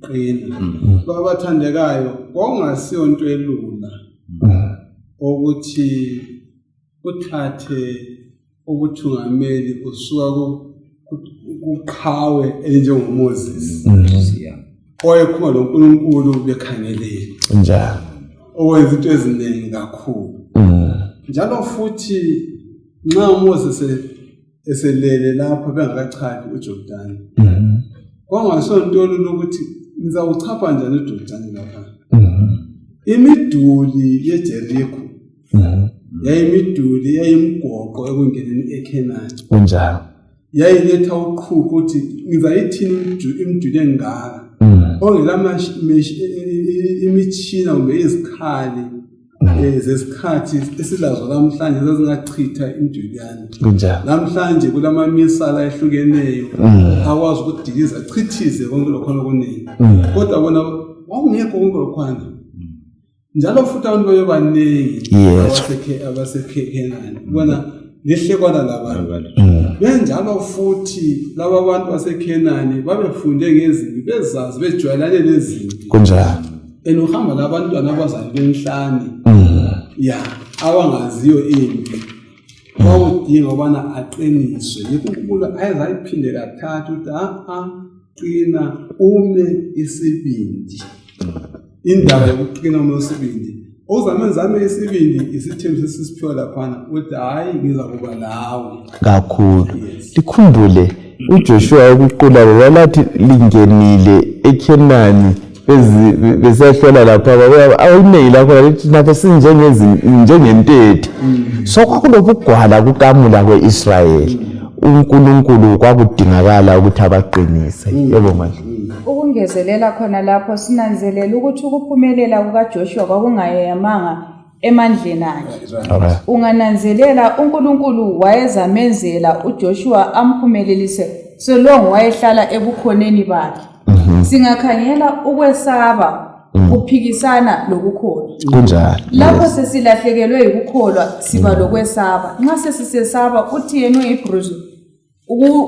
qina babathandekayo kwangasiyo into elula ukuthi uthathe ubuthungameli usuka kuqhawe enjengoMoses oyekhona loNkulunkulu bekhangelele njalo owenza into eziningi kakhulu njalo futhi nxa uMoses eselele lapho bengakachathi uJordani kwangasonto lokuthi ngizawuchapha njani uJordani lapha imiduli yeJerikho yayimiduli yayimgoqo ekungeneni eKhenani kunjalo yayiletha uqhuqho ukuthi ngizayithini imiduli engaka ongelama imitshina kumbe izikhali zesikhathi esilazo namhlanje zazingachitha imiduliyana kunjalo namhlanje kulama misala ehlukeneyo akwazi ukudiliza chithize konke lokho okuningi kodwa bona wawungekho konke lokhwana njalo futhi abantu babebaningi abaseKhenani bona lehlekwana labantu benjalo futhi laba abantu baseKhenani babefunde ngezinto bezazi bejwayelane lezinto kunjalo enohamba labantwana abazali benhlani ya abangaziyo impi bawudinga ubana aqiniswe uNkulunkulu ayizayiphinde kathathu ukuthi qina ume isibindi indaba yokuqina ume isibindi uzamenzame isibindi isithembiso sisiphiwa laphana ukuthi hayi ngizakuba lawe kakhulu likhumbule uJoshua ukuqula walathi lingenile eKhenani besahlola lapha awuneyi lapha lithi nathi sinjengentethe so kwakulobugwala kukamula kweIsrayeli uNkulunkulu kwakudingakala ukuthi abaqinise yebo manje Ukungezelela khona lapho sinanzelela ukuthi ukuphumelela kukaJoshua kwakungayeyamanga emandleni akhe. Alright. Ungananzelela uNkulunkulu wayezamenzela uJoshua amphumelelise selong wayehlala ebukhoneni bakhe. Singakhangela ukwesaba kuphikisana lokukholwa. Kunjalo. Lapho sesilahlekelwe ukukholwa siba lokwesaba. Nxa sesisesaba uthi yena uHebrews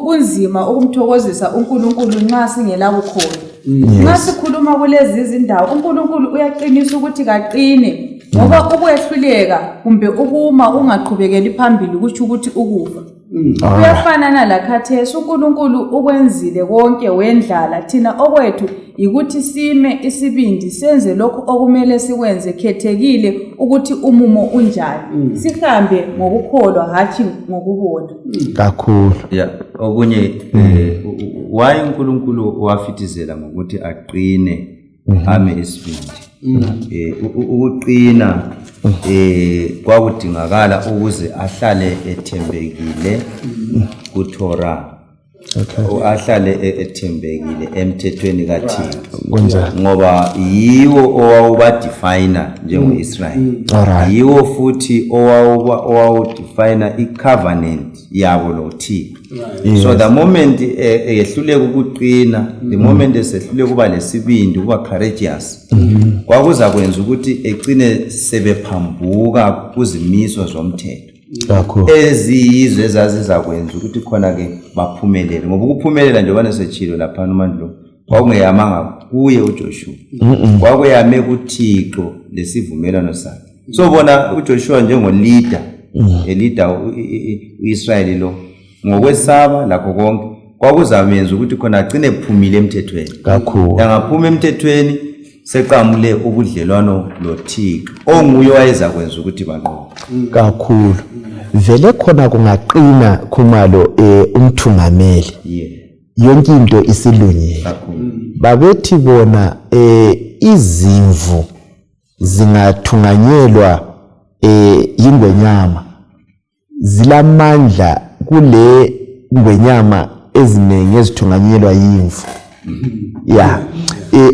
kunzima ukumthokozisa uNkulunkulu nxa singela ukukholwa. Nxa sikhuluma kulezi izindawo uNkulunkulu uyaqinisa ukuthi kaqine ngoba ukwehluleka kumbe ukuma ungaqhubekeli phambili kuthi ukuthi ukufa. Kuyafanana lakhathesi uNkulunkulu ukwenzile konke wendlala thina okwethu ukuthi sime isibindi senze lokho okumele sikwenze khethekile ukuthi umumo unjani sihambe ngokukholwa hathi ngokubona kakhulu. Yeah, okunye why uNkulunkulu wafitizela ngokuthi aqine ame isibindi. Ukuqina kwakudingakala ukuze ahlale ethembekile kuTorah. Ahlale ethembekile emthethweni kaThixo. Ngoba yiwo owawubadefina njengo-Israyeli. Yiwo futhi owawudefina i-covenant yabo noThixo. So the moment ehluleka ukuqina, the moment esehluleka kuba lesibindi, kuba courageous, kwakuza kwenza ukuthi egcine sebephambuka kuzimiso zomthetho. Eziyizwe ezazizakwenza ukuthi khona ke baphumelele ngoba ukuphumelela njengoba nesechilo lapha uMandlo kwakungeyamanga kuye uJoshua kwakuyame kuThixo lesivumelano sakhe. So bona uJoshua njengo leader leader uIsrael lo ngokwesaba lakho konke kwakuzamenza ukuthi khona agcine ephumile emthethweni kakhulu. Yangaphuma emthethweni seqamule ubudlelwano loThixo onguye wayeza kwenza ukuthi banqobe kakhulu. Vele khona kungaqina Khumalo umthungameli. Yonke into isilungile. Babethi bona izimvu zingathunganyelwa ingwenyama zilamandla kule ngwenyama eziningi ezithunganyelwa yimvu.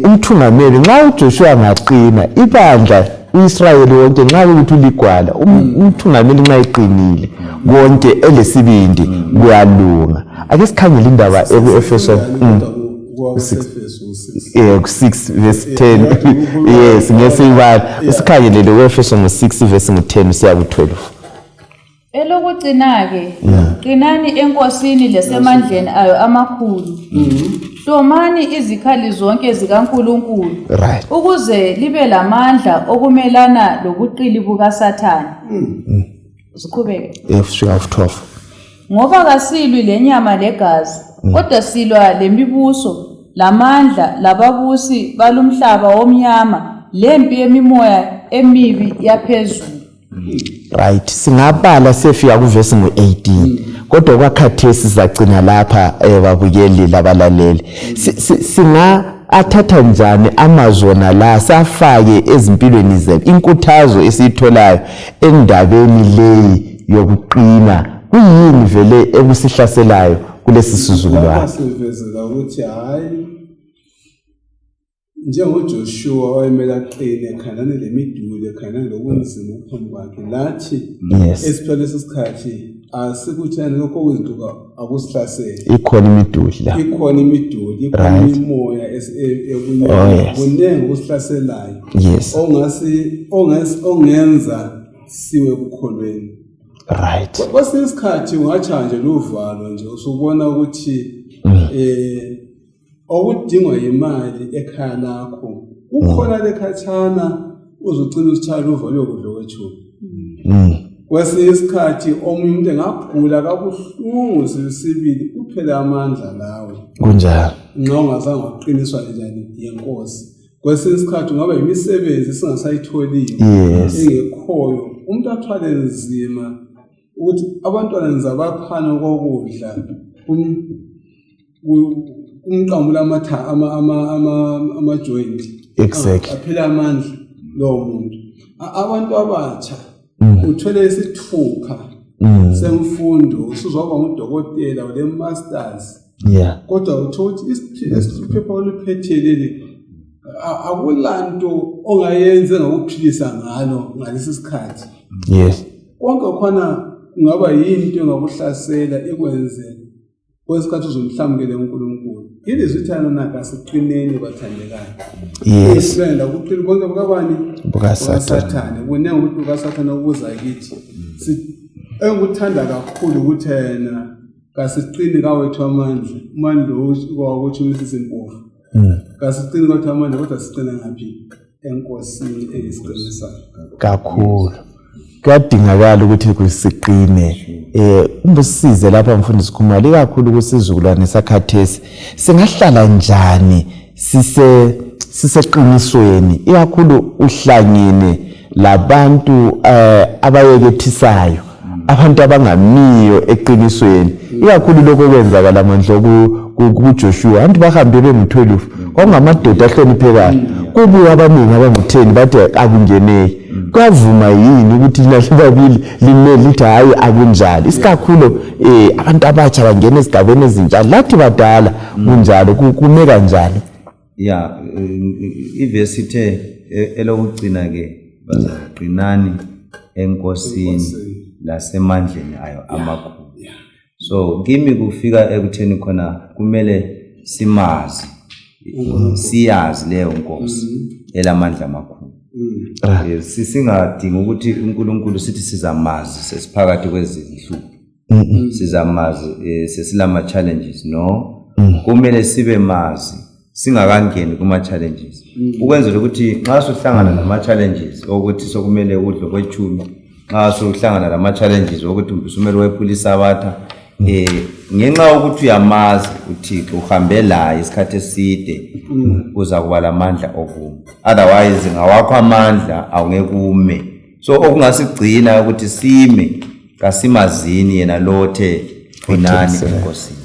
Umthungameli nxa uJoshua ngaqina ibandla uIsrayeli wonke nxa ukuthi uligwala umthungameli nxa eqinile konke elesibindi kuyalunga. Ake sikhangele indaba eku-Efeso 6 verse 10. Yes, ngesibala usikhangelele ku-Efeso 6 verse 10 siya ku-12. Elokugcina-ke qinani enkosini lesemandleni ayo amakhulu. Hlomani izikhali zonke zikaNkulunkulu ukuze libe lamandla okumelana lobuqili bukaSathane. Siqhubeke. Ngoba kasilwi lenyama legazi kodwa silwa lemibuso lamandla lababusi balumhlaba womnyama lempi yemimoya emibi yaphezulu. Right, singabala sefika kuvesi ngo-18 kodwa kwakhathesi sigcina lapha babukeli labalaleli. Singa-athatha njani amazona la safake ezimpilweni zethu inkuthazo esiyitholayo endabeni leyi yokuqina kuyini vele ekusihlaselayo kulesi sizukulwane? Sivezela ukuthi hayi njengoJoshua wayemele aqine ekhanane lemiduli ekhanane lokunzima uphambi kwakhe lathi esiphela lesikhathi asikuthani lokho kwezinto akusihlasele. Ikhona imiduli la. Ikhona imiduli, ikhona imoya kunenge ukusihlaselayo. Ongenza siwe kukholweni. Right. Kwesinye isikhathi ungachanje luvalo nje usubona ukuthi okudingwa imali ekhaya lakho ukhona lekhathana uzugcina usithala uvalo yokudla kwethu. Kwesinye isikhathi omunye umuntu engagula kabuhlungu sibili kuphela amandla lawe kunjalo nxa ungazange waqiniswa njani yenkosi. Kwesinye isikhathi ungaba imisebenzi singasayitholile engekhoyo umuntu athwale nzima ukuthi abantwana nizabaphana kokudla umqamula ama joint aphela amandla lo muntu. Abantu abatsha uthole isithupha semfundo usuzoba ngudokotela ule masters kodwa uthola ukuthi isiphepha oliphethelele akulanto ongayenze ngokuphilisa ngalo ngalesi sikhathi. Yes. Konke khona ngaba yinto engakuhlasela ikwenze kwesikhathi uzomhlamukele uNkulunkulu. Ilizwi ithana naka siqineni bathandekayo. Yes. Isibenda kuqina bonke bakabani bukaSathane. Kunenge ukuthi bukaSathane ukuza kithi. Engikuthanda kakhulu ukuthi yena kasiqini kawethu amandla. Mando ukuthi uyisimpofu. Kasiqini kwethu amandla kodwa siqina ngaphi? Enkosini eyisiqinisayo. Kakhulu. Kuyadingakala ukuthi kusiqine umbisize lapha mfundisi Khumalo ikakhulu kusizukulwane sakhathesi singahlala njani siseqinisweni ikakhulu uhlangene labantu abayekethisayo abantu abangamiyo eqinisweni ikakhulu lokho kwenzakala manje kuJoshua abantu bahambe bengu12 kwangamadoda ahloniphekayo kubuye abaningi abangu10 bathi akungeneki kwavuma yini ukuthi nalibabili limele lithi hayi akunjalo isikakhulu abantu abatsha bangena esigabeni ezinjalo lathi badala kunjalo kume kanjani ya ivesi ithe elokugcina ke bazaqinani enkosini lasemandleni ayo amakhulu so kimi kufika ekutheni khona kumele siyazi leyo nkosi elamandla amakhulu singadinga ukuthi uNkulunkulu sithi sizamazi sesiphakathi kwezindlu sizamazi sesilama challenges no kumele sibe mazi singakangeni kuma challenges ukwenzela ukuthi nxa sohlangana nama challenges ukuthi sokumele udlo kwechumi nxa sohlangana nama challenges ukuthi usumele wephulisa abatha ngenxa ukuthi uyamazi uThixo uhambe la isikhathi eside uza kuba lamandla okuma otherwise ngawakho amandla awungekume so okungasigcina ukuthi sime kasimazini yena lothe qinani enkosini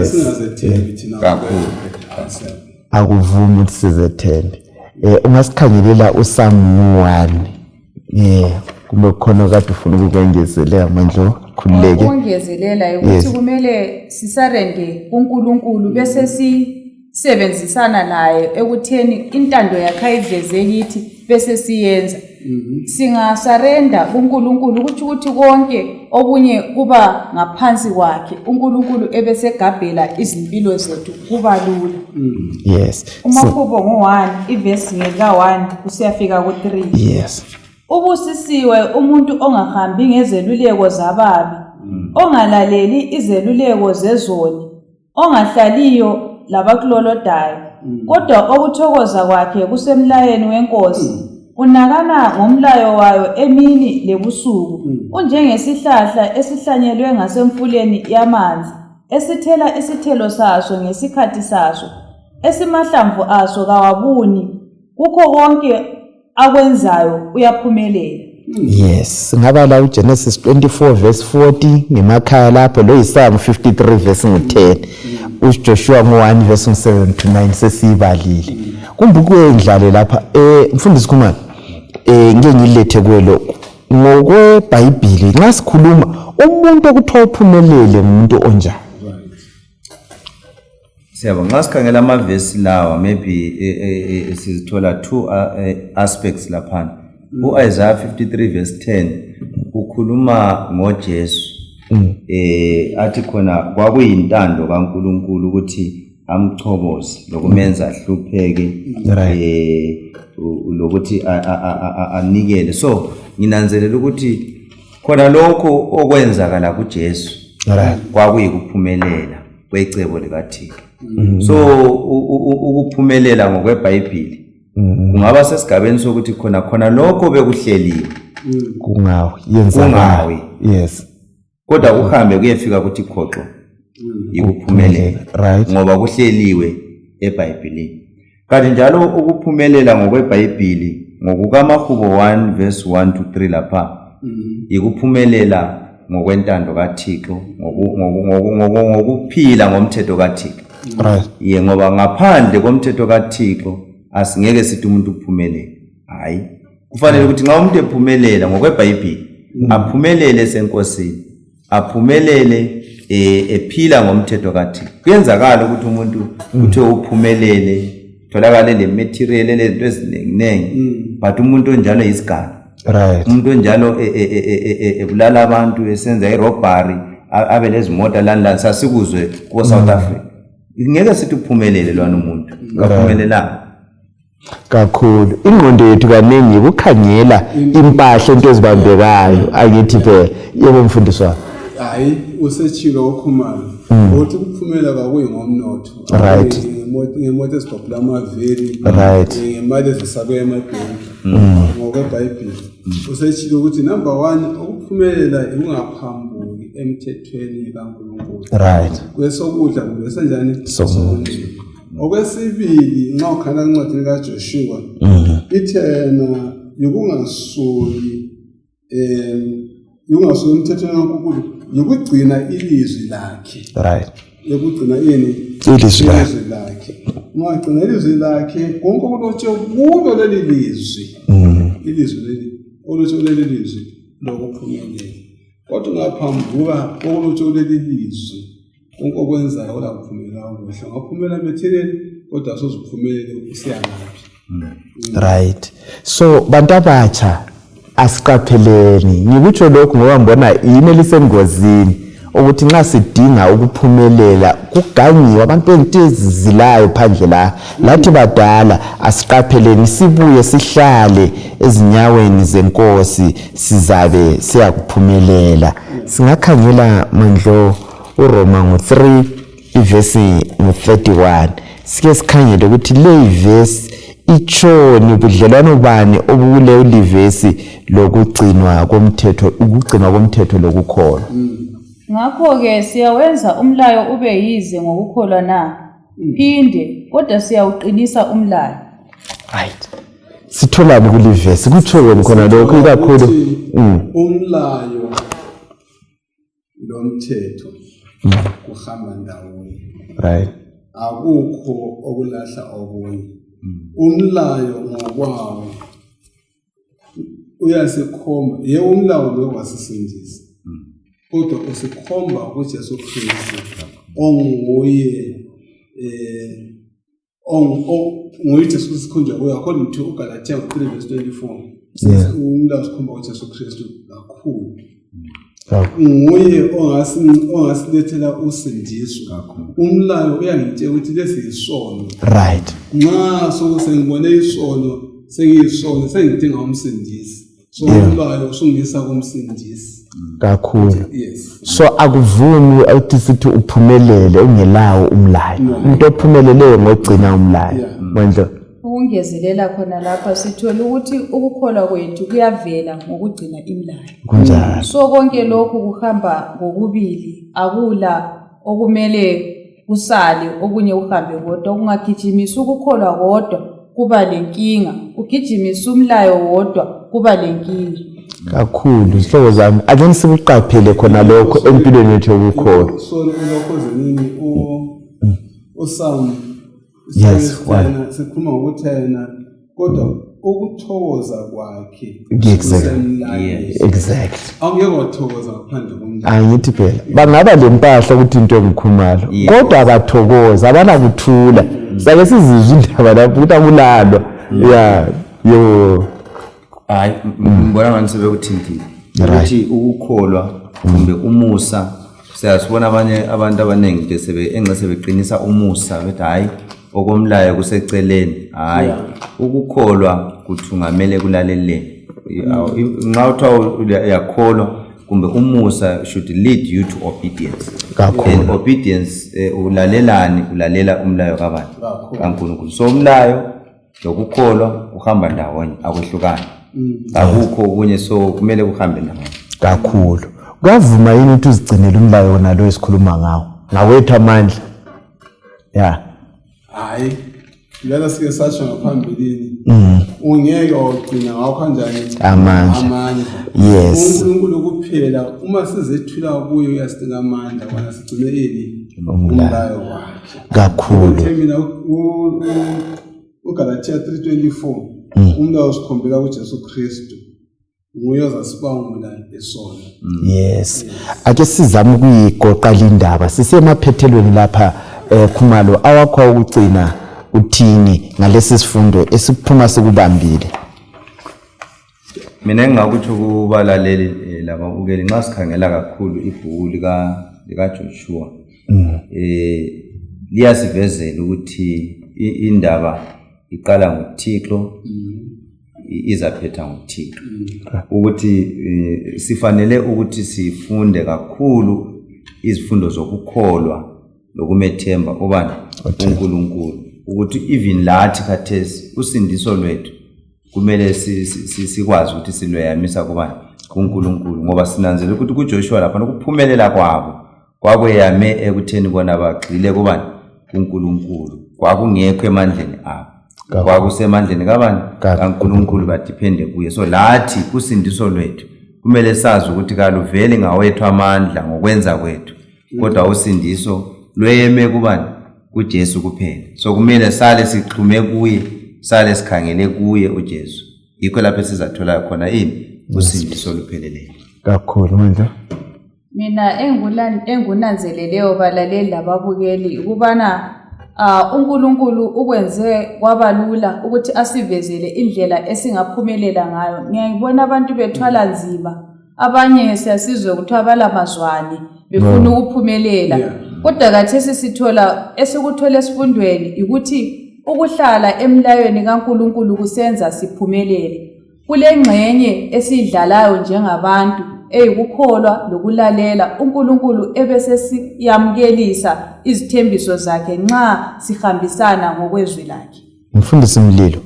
Singazethembi thina kakhulu akuvumi ukuthi sizethembe ungasikhangelela uSamu 1 kumbe khona kade ufuna ukwengezelela manje khululeke ukungezelela ukuthi kumele sisarende kuNkulunkulu bese sisebenzisana naye ekutheni intando yakhe ayiveze kithi bese siyenza singasarenda kuNkulunkulu ukuthi konke obunye kuba ngaphansi kwakhe uNkulunkulu ebesegabhela izimpilo zethu kuba lula yes uMakhubo ngo1 ivesi ngeka1 kusiyafika ku3 yes ubusisiwe umuntu ongahambi ngezeluleko zababi ongalaleli izeluleko zezoni ongahlaliyo labaklolodayo kodwa okuthokoza kwakhe kusemlayeni wenkosi unakana ngomlayo wayo emini lebusuku unjengesihlahla esihlanyelwe ngasemfuleni yamanzi esithela isithelo saso ngesikhathi saso esimahlamvu aso kawabuni kukho konke akwenzayo uyaphumelela yes ngaba la uGenesis 24 verse 40 ngemakhaya lapho lo Isaiah 53 verse 10 uJoshua 1 verse 7 to 9 sesibalile kumbe kuyendlale lapha mfundisi Khumalo ngeke ngilethe kwelo ngokweBhayibheli nxa sikhuluma umuntu okuthiwa uphumelele umuntu onjani siyabona nxa sikhangela amavesi lawa maybe sizithola two aspects lapha uIsaiah 53 verse 10 ukhuluma ngoJesu athi khona kwakuyintando kaNkulunkulu ukuthi amchoboze lokumenza ahlupheke lokuthi anikele so nginanzelela ukuthi khona lokho okwenzakala kuJesu kwakuyikuphumelela kwecebo likaThixo so ukuphumelela ngokweBhayibheli kungaba sesigabeni sokuthi khona lokho bekuhleliwe kungawi yes kodwa kuhambe kuyefika ukuthi khoxo ikuphumelela right ngoba kuhleliwe eBhayibhelini kanti njalo ukuphumelela ngokweBhayibheli ngokukaMakhubo 1 verse 1 to 3 lapha ikuphumelela ngokwentando kaThixo ngokuphila ngomthetho kaThixo right ye ngoba ngaphandle komthetho kaThixo asingeke sithi umuntu uphumelele hayi kufanele ukuthi nxa umuntu ephumelela ngokweBhayibheli aphumelele senkosini aphumelele ephila ngomthetho kaThixo kuyenzakala ukuthi umuntu uthe uphumelele tholakale le material lezinto eziningi but umuntu onjalo isigaba right umuntu onjalo ebulala abantu esenza irobbery abe lezimoto lana sasikuzwe ko South Africa ngeke sithi uphumelele lwana umuntu ngaphumelela kakhulu ingqondo yethu kaningi ukukhangela impahla into ezibambekayo angithi phela yebo mfundiswa hayi usechilo okhumalo ukuthi ukuphumela kwakuyi ngomnotho right ngemoto ezibhabhula amaveli right ngemali ezisakwe emabhenki ngokweBhayibheli usechilo ukuthi number 1 ukuphumelela ungaphambuki emthethweni kaNkulunkulu right kwesokudla kubesenjani okwesibili nxa ukhala encwadini kaJoshua ithena yokungasoli umthethweni kaNkulunkulu yokugcina ilizwi lakhe right yokugcina ini ilizwi lakhe ungagcina ilizwi lakhe konke okulotshwe kulo leli lizwi ilizwi leli olotshwe leli lizwi lokuphumelela kodwa ungaphambuka okulotshwe leli lizwi konke okwenzayo ola kuphumelela kuhle ngaphumela material kodwa asozuphumelele usiyangaphi right so bantu abatsha asiqapheleni ngikutsho lokho ngoba ngibona yini elisengozini ukuthi nxa sidinga ukuphumelela kuganyiwe abantu bentizizilayo phandle la lathi badala asiqapheleni sibuye sihlale ezinyaweni zenkosi sizabe siyakuphumelela singakhangela mandlo uRoma ngo3 ivesi ngo31 sike sikhangele ukuthi le ivesi ichoni budlelwano bani obukule ulivesi lokugcinwa komthetho lokukholwa ngakho ke siyawenza umlayo ube yize ngokukholwa na phinde kodwa siyawuqinisa umlayo right sithola kulivesi kuthoko khona lokho kakhulu umlayo lomthetho kuhamba ndawonye right akukho okulahla okunye umlayo ngokwawo uyasikhomba umlayo lo wasisindisa kodwa usikhomba kuJesu Kristu onguye nguye Jesu sikhonjwa kuye according to uGalatia 3:24 umlayo usikhomba kuJesu Kristu kakhulu nguye ongasilethela usindiso kakhulu umlayo uyangitshela ukuthi lesi isono right nxa sengibone isono sengidinga umsindisi so umlayo usungisa kumsindisi kakhulu yes so akuvumi ukuthi sithi uphumelele ungelawo umlayo umuntu ophumeleleyo ngogcina umlayo manje ukungezelela khona lapha sithola ukuthi ukukholwa kwethu kuyavela ngokugcina imlayo kunjalo so konke lokhu kuhamba ngokubili akula okumele kusale okunye uhambe kodwa ungagijimisa ukukholwa kodwa kuba lenkinga ugijimisa umlayo wodwa kuba lenkinga kakhulu ihlobo zami ake sibuqaphele khona lokho empilweni yethu yokukholwa so lokho zenini uSam yes sikhuluma ngokuthena kodwa ukuthokoza kwakhe exactly awungeke wathokoza ngaphandle komndeni angithi phela bangaba lempahla ukuthi into engikhumalo kodwa abathokoza abanakuthula sake sizizwe indaba lapho ukuthi akulalwa yo hayi ngibona ngani sebekuthintile ukuthi ukukholwa kumbe umusa siyasibona abantu abaningi nje engasebeqinisa umusa bethi hayi okomlayo kuseceleni hayi ukukholwa kuthungamele kulaleleni nxa uthiwa uyakholwa kumbe umusa should lead you to obedience and obedience ulalela umlayo kaNkulunkulu so umlayo lokukholwa uhamba ndawonye akwehlukani akukho okunye so kumele kuhambe ndawonye kakhulu kuyavuma yini ukuthi uzigcinele umlayo wona lo esikhuluma ngawo ngawethu amandla hayi lana sike satsho ngaphambilini ungeke ugcina ngakho kanjani amandla yes uNkulunkulu kuphela uma sizethula kuye uyasidinga amandla kwana sigcine umlayo wakhe kakhulu mina uGalatia 3:24 umlayo usikhombela kuJesu Kristu nguye ozasibangula isono yes ake sizame ukuyigoqa lindaba sisemaphethelweni lapha khumalo awakho ukugcina uthini ngalesi sifundo esiphuma sikubambile? Mina engingakuthi kubalaleli lababukeli nxa sikhangela kakhulu ibhuku lika Joshua liyasivezela ukuthi indaba iqala ngoThixo izaphetha ngoThixo, ukuthi sifanele ukuthi sifunde kakhulu izifundo zokukholwa lokumethemba obani uNkulunkulu, ukuthi even lathi khathesi usindiso lwethu kumele sikwazi ukuthi silweyamisa kubani kuNkulunkulu, ngoba sinanzela ukuthi kuJoshua lapha ukuphumelela kwabo kwakweyame ekutheni bona bagxile kubani kuNkulunkulu, kwakungekho emandleni abo, kwakusemandleni kabani kaNkulunkulu, badepende kuye. So lathi kusindiso lwethu kumele sazi ukuthi kaluveli ngawethu amandla ngokwenza kwethu, kodwa usindiso lweyeme kubani kuJesu kuphela. So kumele sale sixhume kuye, sale sikhangele kuye uJesu, yikho lapho sizathola khona usindiso lupheleleyo. Kakhulu manje Mina engunanzeleleyo balaleli lababukeli ukubana uNkulunkulu ukwenze kwabalula ukuthi asivezele indlela esingaphumelela ngayo. Ngiyayibona abantu bethwala nzima, abanye siyasizwe ukuthi balamazwane befuna ukuphumelela, kodwa kathesi sithola esikuthola esifundweni ukuthi ukuhlala emlayweni kaNkulunkulu kusenza siphumelele. Kule ngxenye esidlalayo njengabantu eyikukholwa lokulalela uNkulunkulu ebesesiyamkelisa izithembiso zakhe nxa sihambisana ngokwezwi lakhe. Mfundisi Mlilo,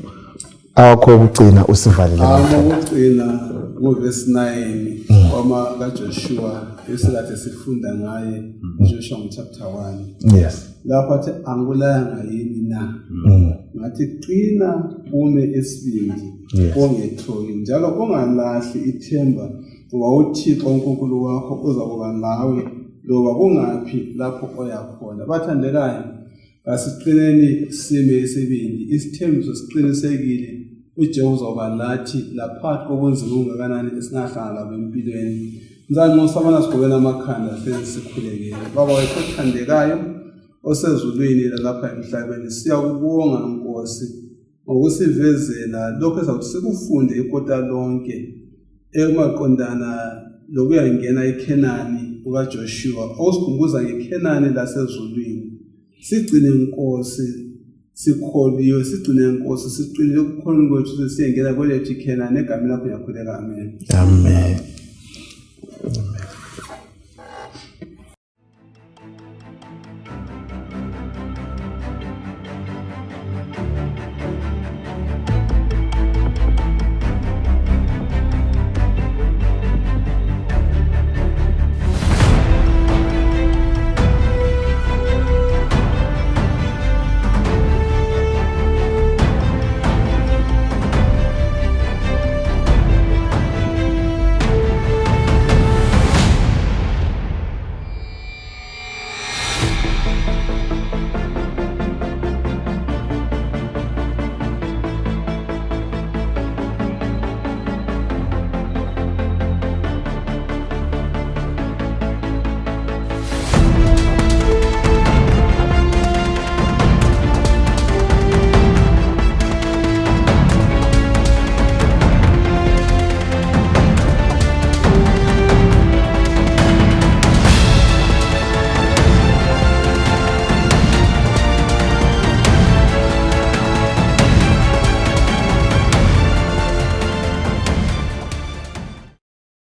awakho ukugcina usivalele ukugcina ngoverse 9 kwama kaJoshua esikade sifunda ngaye Joshua chapter 1. Yes. Lapho athi angulayanga yini na, ngathi qina ume esibindi ongethoyi njalo ungalahli ithemba ngoba uThixo uNkulunkulu wakho uzakuba nawe loba kungaphi lapho oya khona. Bathandekayo, asiqineni sime esibindi, isithembiso siqinisekile, uJehova uzoba lathi laphathi kobunzima ungakanani esingahlangana labo empilweni. Ngizanxusa abana sigobela amakhanda sesikhulekele. Baba wethu othandekayo osezulwini lapha emhlabeni, siyakubonga Nkosi ngokusivezela lokho ezakuthi sikufunde ikota lonke emaqondana lokuyangena eKhenani kukaJoshua, osikhumbuza ngeKhenani lasezulwini. Sigcine Nkosi sikholiwe, sigcine Nkosi siqinile ukukholwa kwethu siyengena kwelethu iKhenani egameni lakho yakhuleka. Amen. Amen.